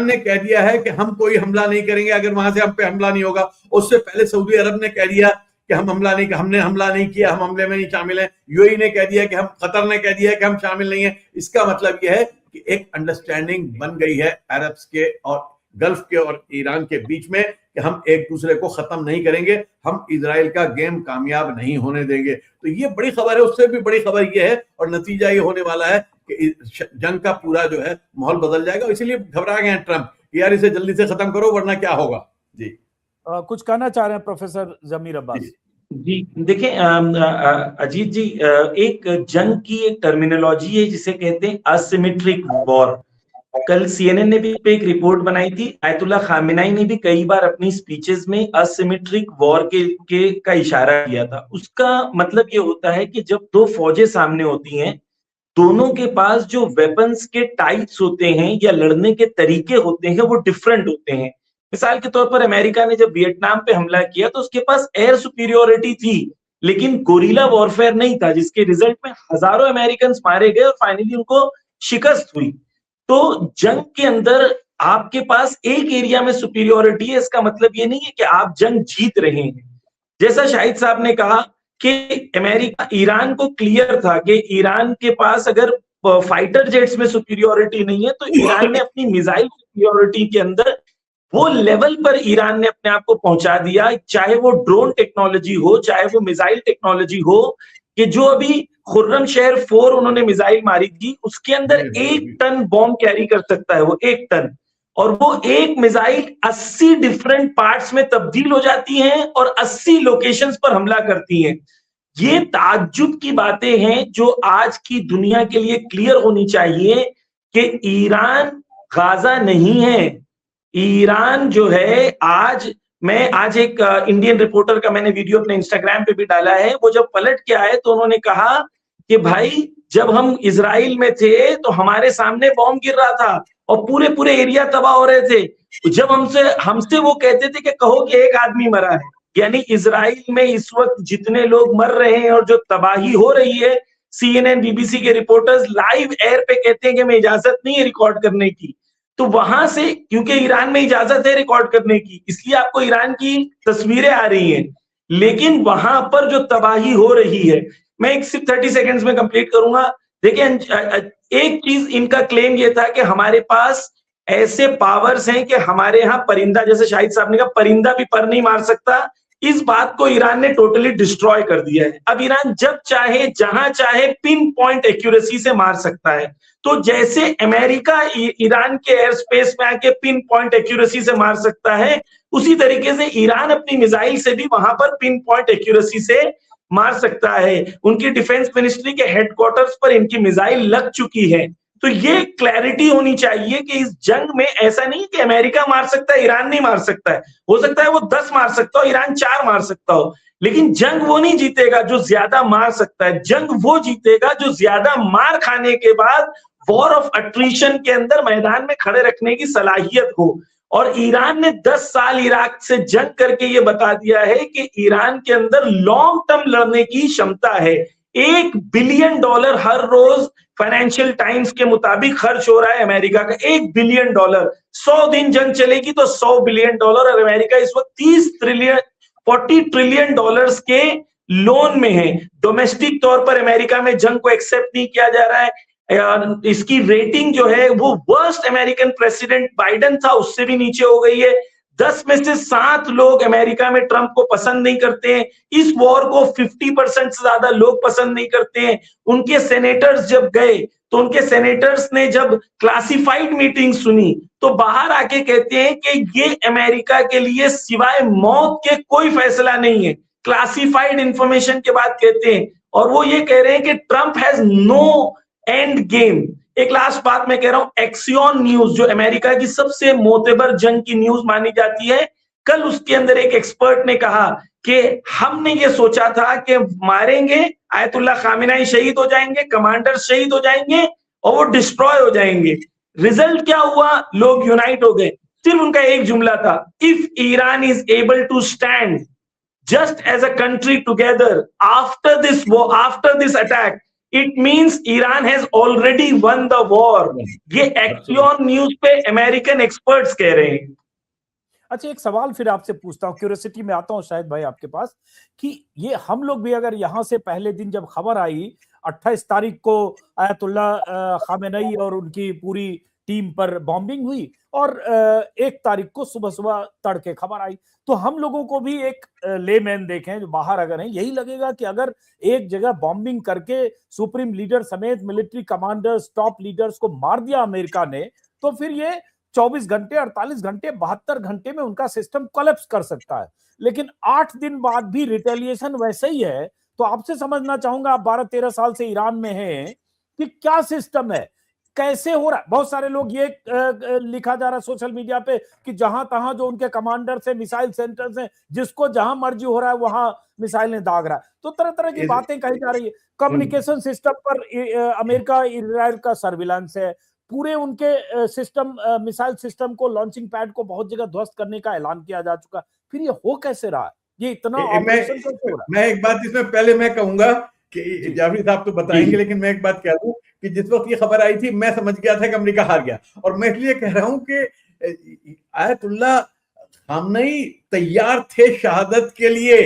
ने कह दिया है कि हम कोई हमला नहीं करेंगे अगर वहां से हम पे हमला नहीं होगा। उससे पहले सऊदी अरब ने कह दिया कि हमने हमला नहीं किया, हम हमले में नहीं शामिल हैं। यूएई ने कह दिया कि कतर ने कह दिया कि हम शामिल नहीं है। इसका मतलब यह है कि एक अंडरस्टैंडिंग बन गई है अरब्स के और गल्फ के और ईरान के बीच में कि हम एक दूसरे को खत्म नहीं करेंगे, हम इजराइल का गेम कामयाब नहीं होने देंगे। तो ये बड़ी खबर है। उससे भी बड़ी खबर ये है और नतीजा ये होने वाला है कि जंग का पूरा जो है माहौल बदल जाएगा। इसीलिए घबरा गए हैं ट्रंप, यार इसे जल्दी से खत्म करो वरना क्या होगा। जी कुछ कहना चाह रहे हैं प्रोफेसर जमीर अब्बास? जी देखिए अजीत जी, एक जंग की एक टर्मिनोलॉजी है जिसे कहते हैं असिमेट्रिक वॉर। कल सीएनएन ने भी एक रिपोर्ट बनाई थी, आयतुल्ला खामेनाई ने भी कई बार अपनी स्पीचेस में असिमेट्रिक वॉर का इशारा किया था। उसका मतलब ये होता है कि जब दो फौजें सामने होती हैं, दोनों के पास जो वेपन्स के टाइप्स होते हैं या लड़ने के तरीके होते हैं वो डिफरेंट होते हैं। मिसाल के तौर पर अमेरिका ने जब वियतनाम पे हमला किया तो उसके पास एयर सुपीरियोरिटी थी, लेकिन गोरिल्ला वॉरफेयर नहीं था, जिसके रिजल्ट में हजारों अमेरिकन मारे गए और फाइनली उनको शिकस्त हुई। तो जंग के अंदर आपके पास एक एरिया में सुपीरियोरिटी है, इसका मतलब ये नहीं है कि आप जंग जीत रहे हैं। जैसा शाहिद साहब ने कहा कि अमेरिका, ईरान को क्लियर था कि ईरान के पास अगर फाइटर जेट्स में सुपीरियोरिटी नहीं है तो ईरान ने अपनी मिसाइल सुपीरियोरिटी के अंदर वो लेवल पर ईरान ने अपने आप को पहुंचा दिया, चाहे वो ड्रोन टेक्नोलॉजी हो, चाहे वो मिसाइल टेक्नोलॉजी हो, कि जो अभी खुर्रमशहर 4 उन्होंने मिसाइल मारी थी, उसके अंदर 1 टन बॉम्ब कैरी कर सकता है, वो 1 टन, और वो एक मिसाइल 80 डिफरेंट पार्ट्स में तब्दील हो जाती हैं और 80 लोकेशंस पर हमला करती हैं। ये ताज्जुब की बातें हैं जो आज की दुनिया के लिए क्लियर होनी चाहिए कि ईरान गाजा नहीं है। ईरान जो है आज एक इंडियन रिपोर्टर का मैंने वीडियो अपने इंस्टाग्राम पे भी डाला है। वो जब पलट के आए तो उन्होंने कहा कि भाई जब हम इजराइल में थे तो हमारे सामने बॉम्ब गिर रहा था और पूरे एरिया तबाह हो रहे थे। जब हमसे वो कहते थे कि कहो कि एक आदमी मरा है, यानी इजराइल में इस वक्त जितने लोग मर रहे हैं और जो तबाही हो रही है, सीएनएन बीबीसी के रिपोर्टर्स लाइव एयर पे कहते हैं कि हमें इजाजत नहीं है रिकॉर्ड करने की। तो वहां से, क्योंकि ईरान में इजाजत है रिकॉर्ड करने की, इसलिए आपको ईरान की तस्वीरें आ रही हैं, लेकिन वहां पर जो तबाही हो रही है, मैं एक सिर्फ 30 सेकेंड्स में कंप्लीट करूंगा। देखिए, एक चीज इनका क्लेम ये था कि हमारे पास ऐसे पावर्स हैं कि हमारे यहाँ परिंदा, जैसे शाहिद साहब ने कहा, परिंदा भी पर नहीं मार सकता। इस बात को ईरान ने टोटली डिस्ट्रॉय कर दिया है। अब ईरान जब चाहे जहां चाहे पिन पॉइंट एक्यूरेसी से मार सकता है। तो जैसे अमेरिका ईरान के एयर स्पेस में आके पिन पॉइंट एक्यूरेसी से मार सकता है, उसी तरीके से ईरान अपनी मिसाइल से भी वहां पर पिन पॉइंट एक्यूरेसी से मार सकता है। उनकी डिफेंस मिनिस्ट्री के हेडक्वार्टर्स पर इनकी मिसाइल लग चुकी है। तो ये क्लैरिटी होनी चाहिए कि इस जंग में ऐसा नहीं कि अमेरिका मार सकता है, ईरान नहीं मार सकता है। हो सकता है वो 10 मार सकता हो, ईरान 4 मार सकता हो, लेकिन जंग वो नहीं जीतेगा जो ज्यादा मार सकता है। जंग वो जीतेगा जो ज्यादा मार खाने के बाद वॉर ऑफ अट्रीशन के अंदर मैदान में खड़े रखने की सलाहियत हो। और ईरान ने 10 साल इराक से जंग करके ये बता दिया है कि ईरान के अंदर लॉन्ग टर्म लड़ने की क्षमता है। $1 बिलियन हर रोज फाइनेंशियल टाइम्स के मुताबिक खर्च हो रहा है अमेरिका का, $1 बिलियन। 100 दिन जंग चलेगी तो $100 बिलियन, और अमेरिका इस वक्त 40 ट्रिलियन डॉलर्स के लोन में है। डोमेस्टिक तौर पर अमेरिका में जंग को एक्सेप्ट नहीं किया जा रहा है। इसकी रेटिंग जो है वो वर्स्ट अमेरिकन प्रेसिडेंट बाइडेन था उससे भी नीचे हो गई है। 10 में से 7 लोग अमेरिका में ट्रंप को पसंद नहीं करते हैं। इस वॉर को 50% से ज्यादा लोग पसंद नहीं करते हैं। उनके सेनेटर्स जब गए तो उनके सेनेटर्स ने जब क्लासिफाइड मीटिंग सुनी तो बाहर आके कहते हैं कि ये अमेरिका के लिए सिवाय मौत के कोई फैसला नहीं है। क्लासिफाइड इंफॉर्मेशन के बाद कहते हैं, और वो ये कह रहे हैं कि Trump has no end game. एक लास्ट बात मैं कह रहा हूं, एक्सियोन न्यूज जो अमेरिका की सबसे मोतेबर जंग की न्यूज मानी जाती है, कल उसके अंदर एक एक्सपर्ट ने कहा कि हमने ये सोचा था कि मारेंगे, आयतुल्ला खामेनी शहीद हो जाएंगे, कमांडर शहीद हो जाएंगे और वो डिस्ट्रॉय हो जाएंगे। रिजल्ट क्या हुआ? लोग यूनाइट हो गए। सिर्फ उनका एक जुमला था, if Iran is able to stand just as a country together after this attack, it means Iran has already won the war. ये एक्सियोन न्यूज पे अमेरिकन एक्सपर्ट्स कह रहे हैं। अच्छा, एक सवाल फिर आपसे पूछता हूँ, क्यूरियोसिटी में आता हूँ शायद भाई आपके पास, कि ये हम लोग भी अगर यहाँ से पहले दिन जब खबर आई 28 तारीख को आयतुल्ला खामेनी और उनकी पूरी टीम पर बॉम्बिंग हुई, और 1 तारीख को सुबह सुबह तड़के खबर आई, तो हम लोगों को भी एक लेमैन देखें जो बाहर अगर हैं, यही लगेगा कि अगर एक जगह बॉम्बिंग करके सुप्रीम लीडर समेत मिलिट्री कमांडर्स, टॉप लीडर्स को मार दिया अमेरिका ने, तो फिर ये 24 घंटे, 48 घंटे, 72 घंटे में उनका सिस्टम कोलैप्स कर सकता है। लेकिन 8 दिन बाद भी रिटेलिएशन वैसे ही है। तो आपसे समझना चाहूंगा, आप 12-13 साल से ईरान में हैं, कि क्या सिस्टम है, कैसे हो रहा है? बहुत सारे लोग ये लिखा जा रहा है सोशल मीडिया पे कि जहां तहां जो उनके कमांडर्स हैं, मिसाइल सेंटर्स हैं, जिसको जहां मर्जी हो रहा है वहां मिसाइल ने दाग रहा है। तो तरह तरह की बातें कही जा रही है। कम्युनिकेशन सिस्टम पर अमेरिका इजराइल का सर्विलांस है, पूरे उनके सिस्टम, मिसाइल सिस्टम को, लॉन्चिंग पैड को बहुत जगह ध्वस्त करने का ऐलान किया जा चुका। फिर ये हो कैसे रहा है? ये इतना ऑपरेशन कैसे हो रहा है? मैं एक बात इसमें पहले मैं कहूंगा कि जाफरी साहब तो बताएंगे, लेकिन मैं एक बात कह दूं कि जिस वक्त ये खबर आई थी मैं समझ गया था कि अमेरिका हार गया। और मैं इसलिए कह रहा हूं कि आयतुल्ला खामेनी तैयार थे शहादत के लिए।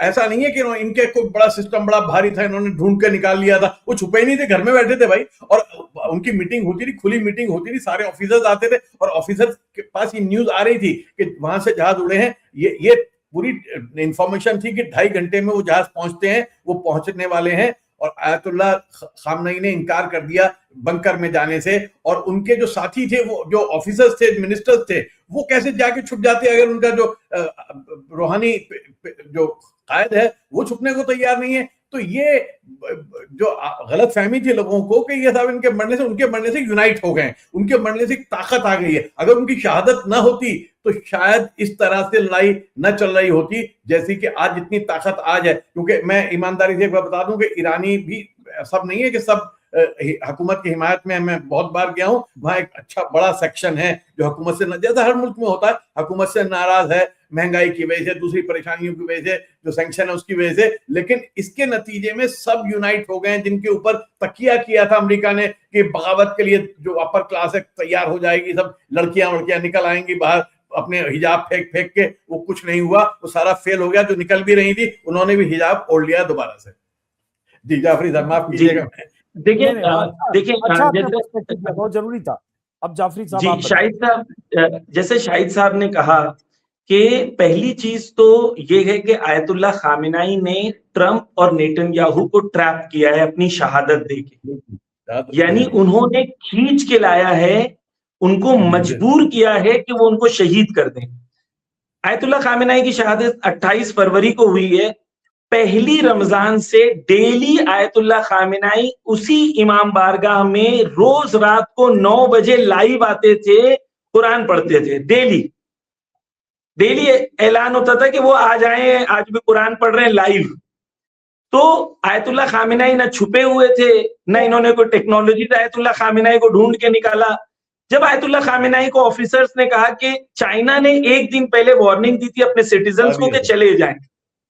ऐसा नहीं है कि इनके कोई बड़ा सिस्टम बड़ा भारी था, इन्होंने ढूंढ के निकाल लिया था। वो छुपे ही नहीं थे, घर में बैठे थे भाई, और उनकी मीटिंग होती थी, खुली मीटिंग होती थी, सारे ऑफिसर्स आते थे, और ऑफिसर्स के पास ये न्यूज आ रही थी कि वहां से जहाज उड़े हैं। ये पूरी इंफॉर्मेशन थी कि 2.5 घंटे में वो जहाज पहुंचते हैं, वो पहुंचने वाले हैं। और आयतुल्ला खामेनी ने इनकार कर दिया बंकर में जाने से, और उनके जो साथी थे, वो जो ऑफिसर्स थे, मिनिस्टर्स थे, वो कैसे जाके छुप जाते अगर उनका जो रूहानी जो कायद है वो छुपने को तैयार नहीं है। तो ये जो गलत फहमी थी लोगों को कि ये सब इनके मरने से, उनके मरने से यूनाइट हो गए, उनके मरने से ताकत आ गई है। अगर उनकी शहादत ना होती तो शायद इस तरह से लड़ाई न चल रही होती जैसी कि आज जितनी ताकत आज है। क्योंकि मैं ईमानदारी से एक बार बता दूं कि ईरानी भी सब नहीं है कि सब हुकूमत की हिमायत में। मैं बहुत बार गया हूं, वहां एक अच्छा बड़ा सेक्शन है जो हुकूमत से, जैसा हर मुल्क में होता है, हुकूमत से नाराज है, महंगाई की वजह से, दूसरी परेशानियों की वजह से, जो सैंक्शन है उसकी वजह से, लेकिन इसके नतीजे में सब यूनाइट हो गए हैं जिनके ऊपर तकिया किया था अमेरिका ने कि बगावत के लिए जो अपर क्लास है तैयार हो जाएगी, सब लड़कियां निकल आएंगी बाहर अपने हिजाब फेंक फेंक के। वो कुछ नहीं हुआ, वो सारा फेल हो गया। जो निकल भी रही थी उन्होंने भी हिजाब ओढ़ लिया दोबारा से। जी जाफरी साहब माफ कीजिएगा। देखिए अच्छा बहुत जरूरी था। अब जाफरी साहब जी शाहिद साहब, जैसे शाहिद साहब ने कहा कि पहली चीज तो ये है कि आयतुल्लाह खामेनाई ने ट्रंप और नेतन्याहू को ट्रैप किया है अपनी शहादत देके, यानी उन्होंने खींच के लाया है, उनको मजबूर किया है कि वो उनको शहीद कर दें। आयतुल्लाह खामेनाई की शहादत 28 फरवरी को हुई है। पहली रमजान से डेली आयतुल्लाह खामेनाई उसी इमाम बारगाह में रोज रात को 9 बजे लाइव आते थे, कुरान पढ़ते थे। डेली ऐलान होता था कि वो आ जाएं, आज भी कुरान पढ़ रहे हैं लाइव। तो आयतुल्लाह खामेनाई ना छुपे हुए थे, ना इन्होंने कोई टेक्नोलॉजी से आयतुल्लाह खामेनाई को ढूंढ के निकाला। जब आयतुल्लाह खामेनाई को ऑफिसर्स ने कहा कि चाइना ने एक दिन पहले वार्निंग दी थी अपने सिटीजन्स को कि चले जाएं,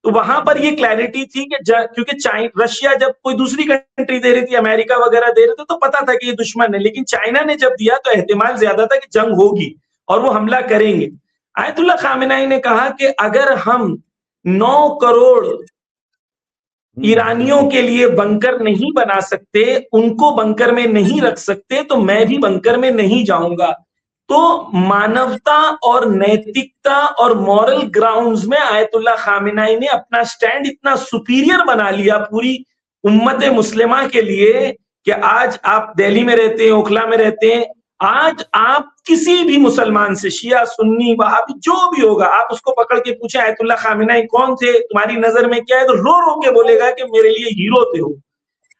तो वहां पर ये क्लैरिटी थी कि क्योंकि रशिया जब कोई दूसरी कंट्री दे रही थी, अमेरिका वगैरह दे रहे थे, तो पता था कि ये दुश्मन है, लेकिन चाइना ने जब दिया तो एहतिमाल ज्यादा था कि जंग होगी और वो हमला करेंगे। आयतुल्लाह खामेनाई ने कहा कि अगर हम 9 करोड़ ईरानियों के लिए बंकर नहीं बना सकते, उनको बंकर में नहीं रख सकते, तो मैं भी बंकर में नहीं जाऊंगा। तो मानवता और नैतिकता और मॉरल ग्राउंड्स में आयतुल्लाह खामेनाई ने अपना स्टैंड इतना सुपीरियर बना लिया पूरी उम्मत मुस्लिमा के लिए कि आज आप दिल्ली में रहते हैं, ओखला में रहते हैं, आज आप किसी भी मुसलमान से, शिया सुन्नी वहाबी जो भी होगा, आप उसको पकड़ के पूछे आयतुल्लाह खामेनाई कौन थे, तुम्हारी नजर में क्या है, तो रो रो के बोलेगा कि मेरे लिए हीरो थे वो।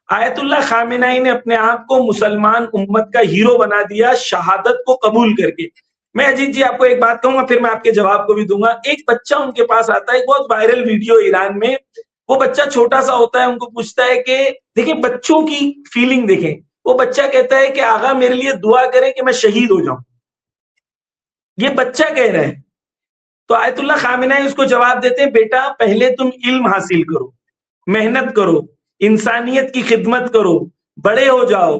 आयतुल्लाह खामेनाई ने अपने आप को मुसलमान उम्मत का हीरो बना दिया शहादत को कबूल करके। मैं अजीत जी आपको एक बात कहूंगा, फिर मैं आपके जवाब को भी दूंगा। एक बच्चा उनके पास आता है, एक बहुत वायरल वीडियो ईरान में, वो बच्चा छोटा सा होता है, उनको पूछता है कि देखिए बच्चों की फीलिंग देखें, वो बच्चा कहता है कि आगा मेरे लिए दुआ करें कि मैं शहीद हो जाऊं। ये बच्चा कह रहा है। तो आयतुल्लाह खामेनाई उसको जवाब देते हैं, बेटा पहले तुम इल्म हासिल करो, मेहनत करो, इंसानियत की खिदमत करो, बड़े हो जाओ,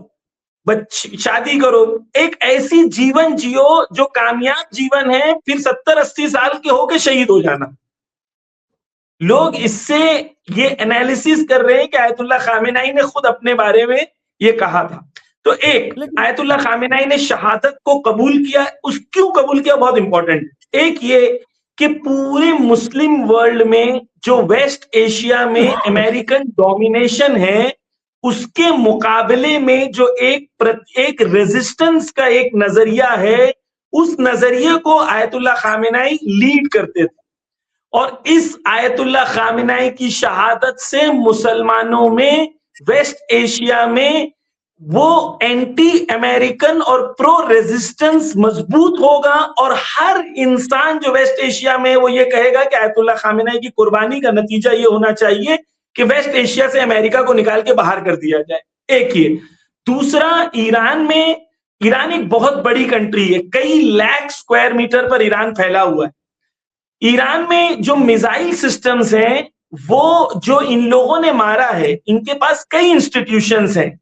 शादी करो, एक ऐसी जीवन जियो जो कामयाब जीवन है, फिर 70-80 साल के होके शहीद हो जाना। लोग इससे ये एनालिसिस कर रहे हैं कि आयतुल्लाह खामेनाई ने खुद अपने बारे में ये कहा था। तो एक आयतुल्लाह खामेनाई ने शहादत को कबूल किया, क्यों कबूल किया बहुत इंपॉर्टेंट। एक ये कि पूरे मुस्लिम वर्ल्ड में जो वेस्ट एशिया में अमेरिकन डोमिनेशन है, उसके मुकाबले में जो एक रेजिस्टेंस का एक नजरिया है, उस नजरिए को आयतुल्लाह खामेनाई लीड करते थे। और इस आयतुल्लाह खामेनाई की शहादत से मुसलमानों में वेस्ट एशिया में वो एंटी अमेरिकन और प्रो रेजिस्टेंस मजबूत होगा, और हर इंसान जो वेस्ट एशिया में वो ये कहेगा कि आयतुल्लाह खामेनाई की कुर्बानी का नतीजा ये होना चाहिए कि वेस्ट एशिया से अमेरिका को निकाल के बाहर कर दिया जाए। एक ये। दूसरा, ईरान एक बहुत बड़ी कंट्री है, कई लाख स्क्वायर मीटर पर ईरान फैला हुआ है। ईरान में जो मिसाइल सिस्टम्स हैं, वो जो इन लोगों ने मारा है, इनके पास कई इंस्टीट्यूशंस हैं,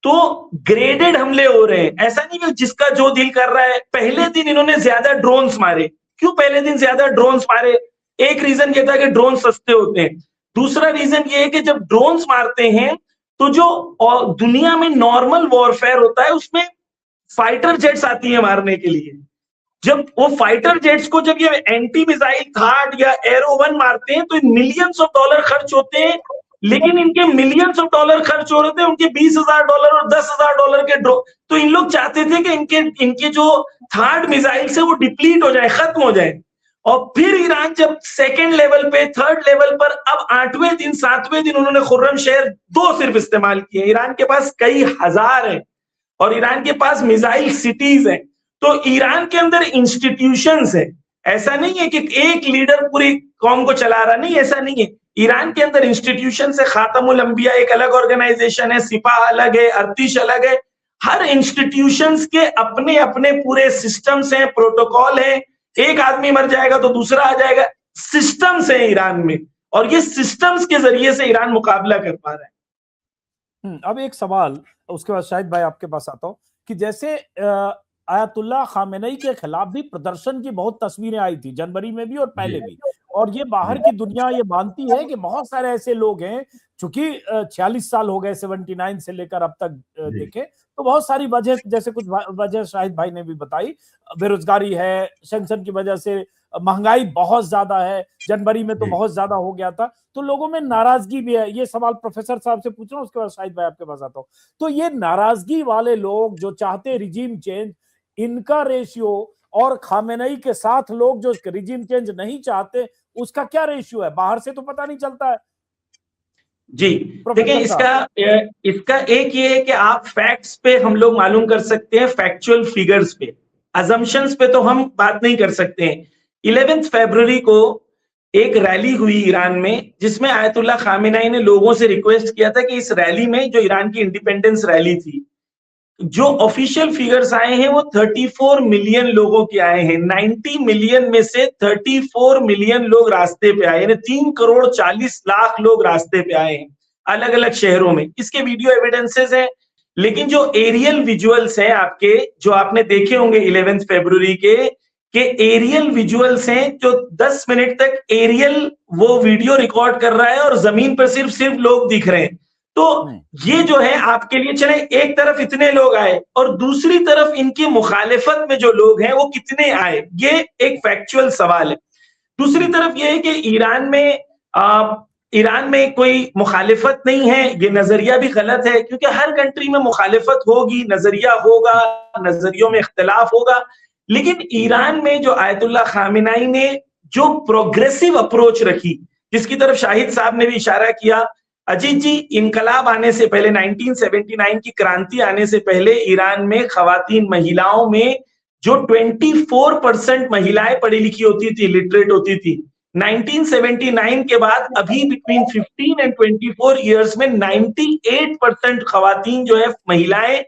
तो ग्रेडेड हमले हो रहे हैं। ऐसा नहीं कि जिसका जो दिल कर रहा है। पहले दिन इन्होंने ज्यादा ड्रोन्स मारे। क्यों पहले दिन ज्यादा ड्रोन्स मारे? एक रीजन ये था कि ड्रोन सस्ते होते हैं। दूसरा रीजन ये है कि जब ड्रोन्स मारते हैं तो जो दुनिया में नॉर्मल वॉरफेयर होता है उसमें फाइटर जेट्स आती है मारने के लिए। जब वो फाइटर जेट्स को जब ये एंटी मिसाइल थार्ड या एरो 1 मारते हैं तो मिलियंस ऑफ डॉलर खर्च होते हैं, लेकिन इनके मिलियंस ऑफ डॉलर खर्च हो रहे थे, उनके $20,000 और $10,000 के ड्रोन। तो इन लोग चाहते थे कि इनके जो थर्ड मिसाइल से वो डिप्लीट हो जाए, खत्म हो जाए। और फिर ईरान जब सेकेंड लेवल पे, थर्ड लेवल पर, अब 8वें दिन 7वें दिन उन्होंने खुर्रमशहर 2 सिर्फ इस्तेमाल किए। ईरान के पास कई हजार है और ईरान के पास मिसाइल सिटीज है। तो ईरान के अंदर इंस्टीट्यूशंस है। ऐसा नहीं है कि एक लीडर पूरी कौम को चला रहा, नहीं, ऐसा नहीं है। ईरान के अंदर इंस्टीट्यूशन है, खातमुल अंबिया एक अलग ऑर्गेनाइजेशन है, सिपाह अलग है, अर्तिश अलग है। हर इंस्टीट्यूशंस के अपने अपने पूरे सिस्टम्स हैं, प्रोटोकॉल है। एक आदमी मर जाएगा तो दूसरा आ जाएगा। सिस्टम्स है ईरान में, और ये सिस्टम्स के जरिए से ईरान मुकाबला कर पा रहा है। अब एक सवाल, उसके बाद शाहिद भाई आपके पास आता हूं, कि जैसे आयतुल्लाह खामेनेई के खिलाफ भी प्रदर्शन की बहुत तस्वीरें आई थी, जनवरी में भी और पहले भी, और ये बाहर की दुनिया ये मानती है कि बहुत सारे ऐसे लोग हैं, चूंकि 46 साल हो गए 79 से लेकर अब तक देखें, तो बहुत सारी वजह, जैसे कुछ वजह शाहिद भाई ने भी बताई, बेरोजगारी है, सैंक्शन की वजह से महंगाई बहुत ज्यादा है, जनवरी में तो बहुत ज्यादा हो गया था, तो लोगों में नाराजगी भी है। ये सवाल प्रोफेसर साहब से पूछ रहा हूं, उसके बाद शाहिद भाई आपके पास आता हूं। तो ये नाराजगी वाले लोग जो चाहते रिजीम चेंज, इनका रेशियो, और खामेनेई के साथ लोग जो रिजीम चेंज नहीं चाहते, उसका क्या रेशियो है? बाहर से तो पता नहीं चलता है। जी देखिए, इसका एक ये है कि आप फैक्ट्स पे हम लोग मालूम कर सकते हैं, फैक्चुअल फिगर्स पे, अजम्पशंस पे तो हम बात नहीं कर सकते हैं। 11 फरवरी को एक रैली हुई ईरान में, जिसमें आयतुल्लाह खामेनेई ने लोगों से रिक्वेस्ट किया था कि इस रैली में, जो ईरान की इंडिपेंडेंस रैली थी, जो ऑफिशियल फिगर्स आए हैं वो 34 मिलियन लोगों के आए हैं। 90 मिलियन में से 34 मिलियन लोग रास्ते पे आए, यानी 3 करोड़ 40 लाख लोग रास्ते पे आए हैं अलग अलग शहरों में। इसके वीडियो एविडेंसेस हैं, लेकिन जो एरियल विजुअल्स हैं आपके, जो आपने देखे होंगे 11 फरवरी के एरियल विजुअल्स हैं, जो 10 मिनट तक एरियल वो वीडियो रिकॉर्ड कर रहा है और जमीन पर सिर्फ लोग दिख रहे हैं। तो ये जो है आपके लिए, चले एक तरफ इतने लोग आए और दूसरी तरफ इनकी मुखालिफत में जो लोग हैं वो कितने आए, ये एक फैक्चुअल सवाल है। दूसरी तरफ ये है कि ईरान में कोई मुखालिफत नहीं है, ये नजरिया भी गलत है, क्योंकि हर कंट्री में मुखालिफत होगी, नजरिया होगा, नजरियों में इख्तिलाफ होगा। लेकिन ईरान में जो आयतुल्लाह खामेनेई ने जो प्रोग्रेसिव अप्रोच रखी, जिसकी तरफ शाहिद साहब ने भी इशारा किया, अजीत जी, इनकलाब आने से पहले, 1979 की क्रांति आने से पहले ईरान में खवातीन, महिलाओं में जो 24% महिलाएं पढ़ी लिखी होती थी, लिटरेट होती थी, 1979 के बाद अभी बिटवीन 15 एंड 24 ईयर्स में 98% खवातीन जो है महिलाएं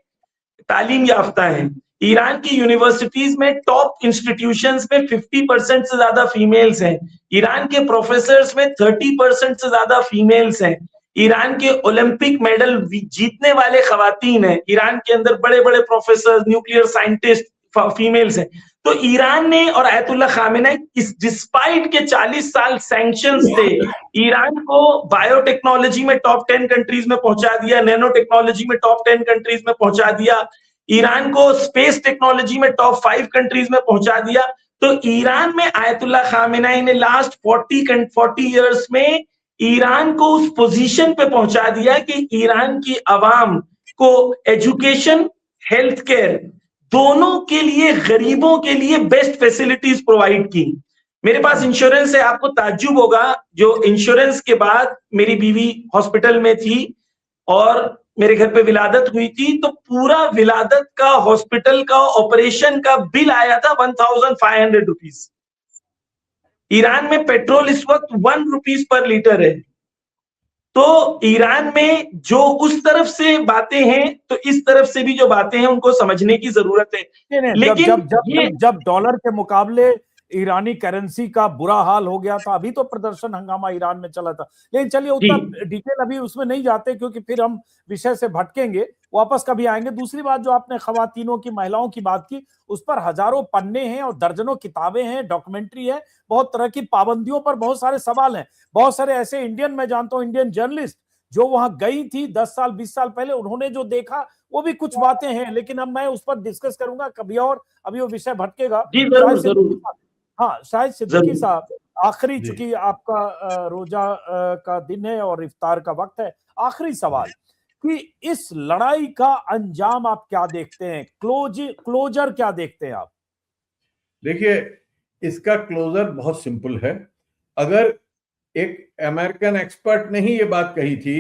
तालीम याफ्ता हैं। ईरान की यूनिवर्सिटीज में, टॉप इंस्टीट्यूशंस में 50% से ज्यादा फीमेल्स हैं। ईरान के प्रोफेसर्स में 30% से ज्यादा फीमेल्स हैं। ईरान के ओलंपिक मेडल जीतने वाले खवातीन हैं। ईरान के अंदर बड़े बड़े प्रोफेसर, न्यूक्लियर साइंटिस्ट फीमेल्स हैं। तो ईरान ने और आयतुल्लाह खामेनेई, इस डिस्पाइट के 40 साल सैंक्शंस थे, ईरान को बायोटेक्नोलॉजी में टॉप 10 कंट्रीज में पहुंचा दिया, नैनो टेक्नोलॉजी में टॉप 10 कंट्रीज में पहुंचा दिया, ईरान को स्पेस टेक्नोलॉजी में टॉप 5 कंट्रीज में पहुंचा दिया। तो ईरान में आयतुल्लाह खामेनेई ने लास्ट 40 इयर्स में ईरान को उस पोजीशन पे पहुंचा दिया कि ईरान की आवाम को एजुकेशन, हेल्थ केयर, दोनों के लिए, गरीबों के लिए बेस्ट फैसिलिटीज प्रोवाइड की। मेरे पास इंश्योरेंस है, आपको ताज्जुब होगा, जो इंश्योरेंस के बाद मेरी बीवी हॉस्पिटल में थी और मेरे घर पे विलादत हुई थी, तो पूरा विलादत का, हॉस्पिटल का, ऑपरेशन का बिल आया था 1500 रुपीज। ईरान में पेट्रोल इस वक्त 1 रुपीज पर लीटर है। तो ईरान में जो उस तरफ से बातें हैं, तो इस तरफ से भी जो बातें हैं उनको समझने की जरूरत है। लेकिन जब डॉलर के मुकाबले ईरानी करेंसी का बुरा हाल हो गया था, अभी तो प्रदर्शन हंगामा ईरान में चला था। लेकिन चलिए उतना डिटेल अभी उसमें नहीं जाते, क्योंकि फिर हम विषय से भटकेंगे, वापस कभी आएंगे। दूसरी बात, जो आपने खवातीनों की, महिलाओं की बात की, उस पर हजारों पन्ने हैं और दर्जनों किताबें हैं, डॉक्यूमेंट्री है, बहुत तरह की पाबंदियों पर बहुत सारे सवाल हैं। बहुत सारे ऐसे इंडियन, मैं जानता हूं, इंडियन जर्नलिस्ट जो वहां गई थी 10 साल 20 साल पहले, उन्होंने जो देखा वो भी कुछ बातें हैं, लेकिन अब मैं उस पर डिस्कस करूंगा कभी और, अभी वो विषय भटकेगा। हाँ, शायद सिद्दीकी साहब, आखिरी, चूंकि आपका रोजा का दिन है और इफ्तार का वक्त है, आखिरी सवाल कि इस लड़ाई का अंजाम आप क्या देखते हैं, क्लोजर क्या देखते हैं आप? देखिए, इसका क्लोजर बहुत सिंपल है। अगर एक अमेरिकन एक्सपर्ट ने ही ये बात कही थी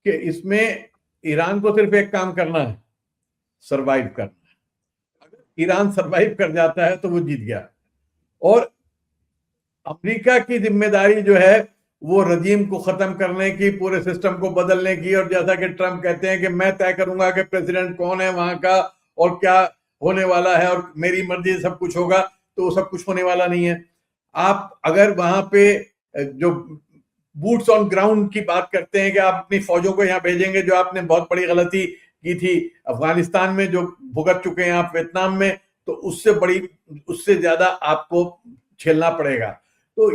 कि इसमें ईरान को सिर्फ एक काम करना है, सरवाइव करना है। अगर ईरान सरवाइव कर जाता है तो वो जीत गया। और अमेरिका की जिम्मेदारी जो है वो रजीम को खत्म करने की, पूरे सिस्टम को बदलने की, और जैसा कि ट्रम्प कहते हैं कि मैं तय करूंगा कि प्रेसिडेंट कौन है वहां का और क्या होने वाला है और मेरी मर्जी सब कुछ होगा। तो वो सब कुछ होने वाला नहीं है। आप अगर वहां पे जो बूट्स ऑन ग्राउंड की बात करते हैं कि आप अपनी फौजों को यहाँ भेजेंगे, जो आपने बहुत बड़ी गलती की थी अफगानिस्तान में, जो भुगत चुके हैं आप वियतनाम में, तो उससे ज्यादा आपको झेलना पड़ेगा। तो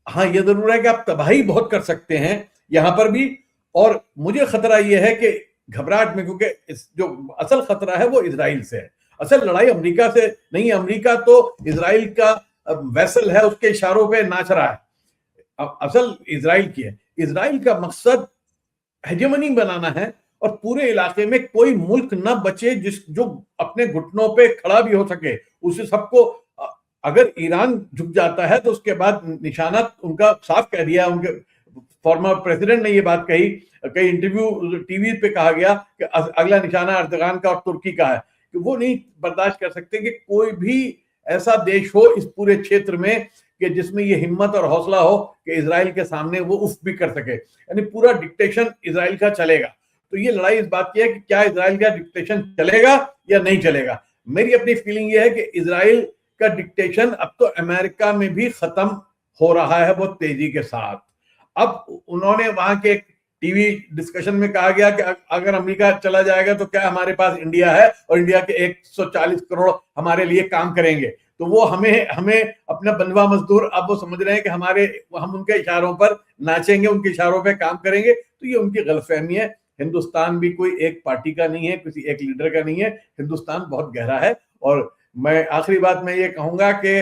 हाँ, ये जरूर है कि आप तबाही बहुत कर सकते हैं यहां पर भी। और मुझे खतरा यह है कि घबराहट में, क्योंकि जो असल खतरा है वो इजराइल से है। असल लड़ाई अमेरिका से नहीं, अमेरिका तो इजराइल का वेसल है, उसके इशारों पे नाच रहा है। असल इजराइल की है। इजराइल का मकसद हेजेमनी बनाना है और पूरे इलाके में कोई मुल्क न बचे जो अपने घुटनों पे खड़ा भी हो सके। उसे सबको, अगर ईरान झुक जाता है तो उसके बाद निशाना उनका साफ कह दिया, उनके फॉर्मर प्रेसिडेंट ने ये बात कही, कई इंटरव्यू टीवी पे कहा गया कि अगला निशाना अर्दगान का और तुर्की का है, कि वो नहीं बर्दाश्त कर सकते कि कोई भी ऐसा देश हो इस पूरे क्षेत्र में कि जिसमें ये हिम्मत और हौसला हो कि इजराइल के सामने वो उफ भी कर सके। यानी पूरा डिक्टेशन इजराइल का चलेगा। तो ये लड़ाई इस बात की है कि क्या इजराइल का डिक्टेशन चलेगा या नहीं चलेगा। मेरी अपनी फीलिंग ये है कि इजराइल का डिक्टेशन अब तो अमेरिका में भी खत्म हो रहा है बहुत तेजी के साथ। अब उन्होंने वहां के टीवी डिस्कशन में कहा गया कि अगर अमेरिका चला जाएगा तो क्या हमारे पास इंडिया है और इंडिया के 140 करोड़ हमारे लिए काम करेंगे। तो वो हमें अपना बंधुआ मजदूर, अब वो समझ रहे हैं कि हम उनके इशारों पर नाचेंगे, उनके इशारों पे काम करेंगे। तो ये उनकी गलतफहमी है। हिंदुस्तान भी कोई एक पार्टी का नहीं है, किसी एक लीडर का नहीं है। हिंदुस्तान बहुत गहरा है। और मैं आखिरी बात मैं ये कहूंगा कि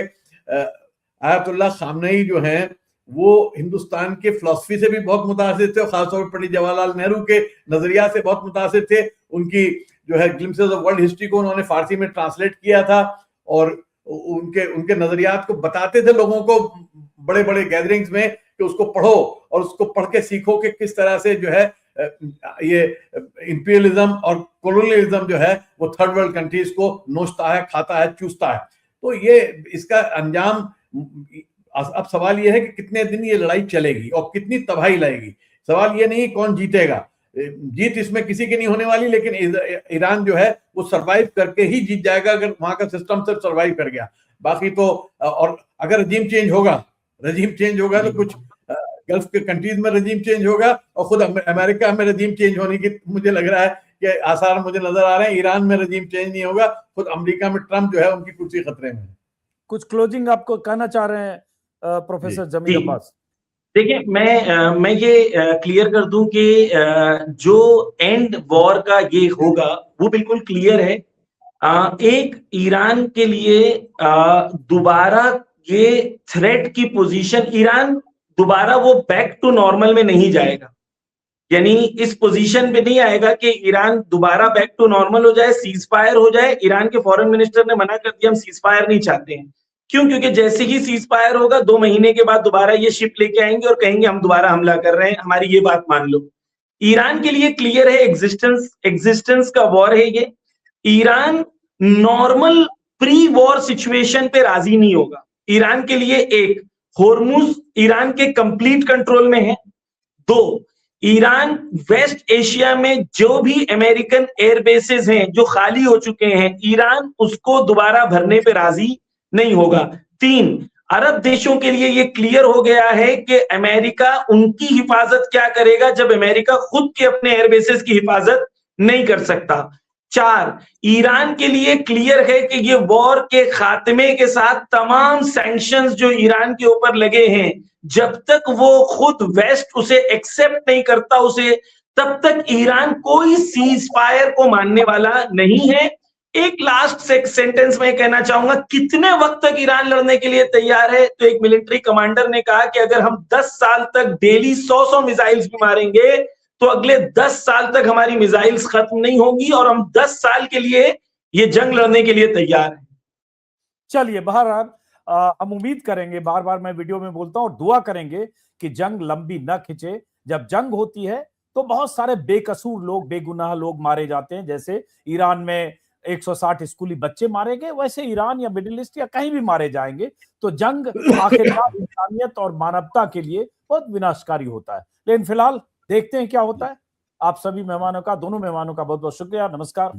आयतुल्लाह खामनेई जो हैं वो हिंदुस्तान के फिलॉसफी से भी बहुत मुतासिर थे, खासतौर पर पंडित जवाहरलाल नेहरू के नजरिया से बहुत मुतासिर थे। उनकी जो है ग्लिम्पसेस ऑफ वर्ल्ड हिस्ट्री को उन्होंने फारसी में ट्रांसलेट किया था और उनके नजरियात को बताते थे लोगों को बड़े बड़े गैदरिंग्स में कि उसको पढ़ो और उसको पढ़ के सीखो कि किस तरह से जो है ये इंपीरियलिज्म और कॉलोनियलिज्म जो है वो थर्ड वर्ल्ड कंट्रीज को नोचता है, खाता है, चूसता है। तो ये इसका अंजाम, अब सवाल ये है कि कितने दिन ये लड़ाई चलेगी और कितनी तबाही लाएगी। सवाल ये नहीं कौन जीतेगा, जीत इसमें किसी की नहीं होने वाली, लेकिन ईरान जो है वो सरवाइव करके ही जीत जाएगा अगर वहां का सिस्टम सिर्फ सरवाइव कर गया। बाकी तो, और अगर रजीम चेंज होगा तो कुछ गल्फ के कंट्रीज में रजीम चेंज होगा और खुद अमेरिका में रजीम चेंज होने की मुझे लग रहा है कि आसार मुझे नजर आ रहे हैं। ईरान में रजीम चेंज नहीं होगा, खुद अमेरिका में ट्रंप जो है उनकी कुर्सी खतरे में है। कुछ क्लोजिंग आपको कहना चाह रहे हैं प्रोफेसर जमील अब्बास? देखिए, मैं ये क्लियर कर दूं कि जो एंड वॉर का ये होगा वो बिल्कुल क्लियर है। एक ईरान के लिए दोबारा ये थ्रेट की पोजीशन, ईरान दोबारा वो बैक टू नॉर्मल में नहीं जाएगा, यानी इस पोजीशन पे नहीं आएगा कि ईरान दोबारा बैक टू नॉर्मल हो जाए, सीज फायर हो जाए। ईरान के फॉरेन मिनिस्टर ने मना कर दिया, हम सीज फायर नहीं चाहते हैं। क्यों? क्योंकि जैसे ही सीज फायर होगा 2 महीने के बाद दोबारा ये शिप लेके आएंगे और कहेंगे हम दोबारा हमला कर रहे हैं, हमारी ये बात मान लो। ईरान के लिए क्लियर है, एग्जिस्टेंस का वॉर है ये। Iran normal pre war situation पे राजी नहीं होगा। ईरान के लिए एक, होर्मुज ईरान के कंप्लीट कंट्रोल में है। 2, ईरान वेस्ट एशिया में जो भी अमेरिकन एयरबेसेस हैं जो खाली हो चुके हैं, ईरान उसको दोबारा भरने पे राजी नहीं होगा। 3, अरब देशों के लिए ये क्लियर हो गया है कि अमेरिका उनकी हिफाजत क्या करेगा जब अमेरिका खुद के अपने एयरबेसेस की हिफाजत नहीं कर सकता। 4, ईरान के लिए क्लियर है कि ये वॉर के खात्मे के साथ तमाम सैंक्शंस जो ईरान के ऊपर लगे हैं, जब तक वो खुद वेस्ट उसे एक्सेप्ट नहीं करता उसे, तब तक ईरान कोई सीज फायर को मानने वाला नहीं है। एक लास्ट सेंटेंस में कहना चाहूंगा, कितने वक्त तक ईरान लड़ने के लिए तैयार है? तो एक मिलिट्री कमांडर ने कहा कि अगर हम 10 साल तक डेली 100 मिसाइल्स भी मारेंगे तो अगले 10 साल तक हमारी मिसाइल्स खत्म नहीं होंगी और हम 10 साल के लिए ये जंग लड़ने के लिए तैयार हैं। चलिए, बहरहाल हम उम्मीद करेंगे, बार बार मैं वीडियो में बोलता हूं, और दुआ करेंगे कि जंग लंबी न खिंचे। जब जंग होती है तो बहुत सारे बेकसूर लोग, बेगुनाह लोग मारे जाते हैं। जैसे ईरान में 160 स्कूली बच्चे मारे गए, वैसे ईरान या मिडिल ईस्ट या कहीं भी मारे जाएंगे। तो जंग आखिरकार इंसानियत और मानवता के लिए बहुत विनाशकारी होता है। लेकिन फिलहाल देखते हैं क्या होता है। आप सभी मेहमानों का, दोनों मेहमानों का बहुत बहुत शुक्रिया। नमस्कार।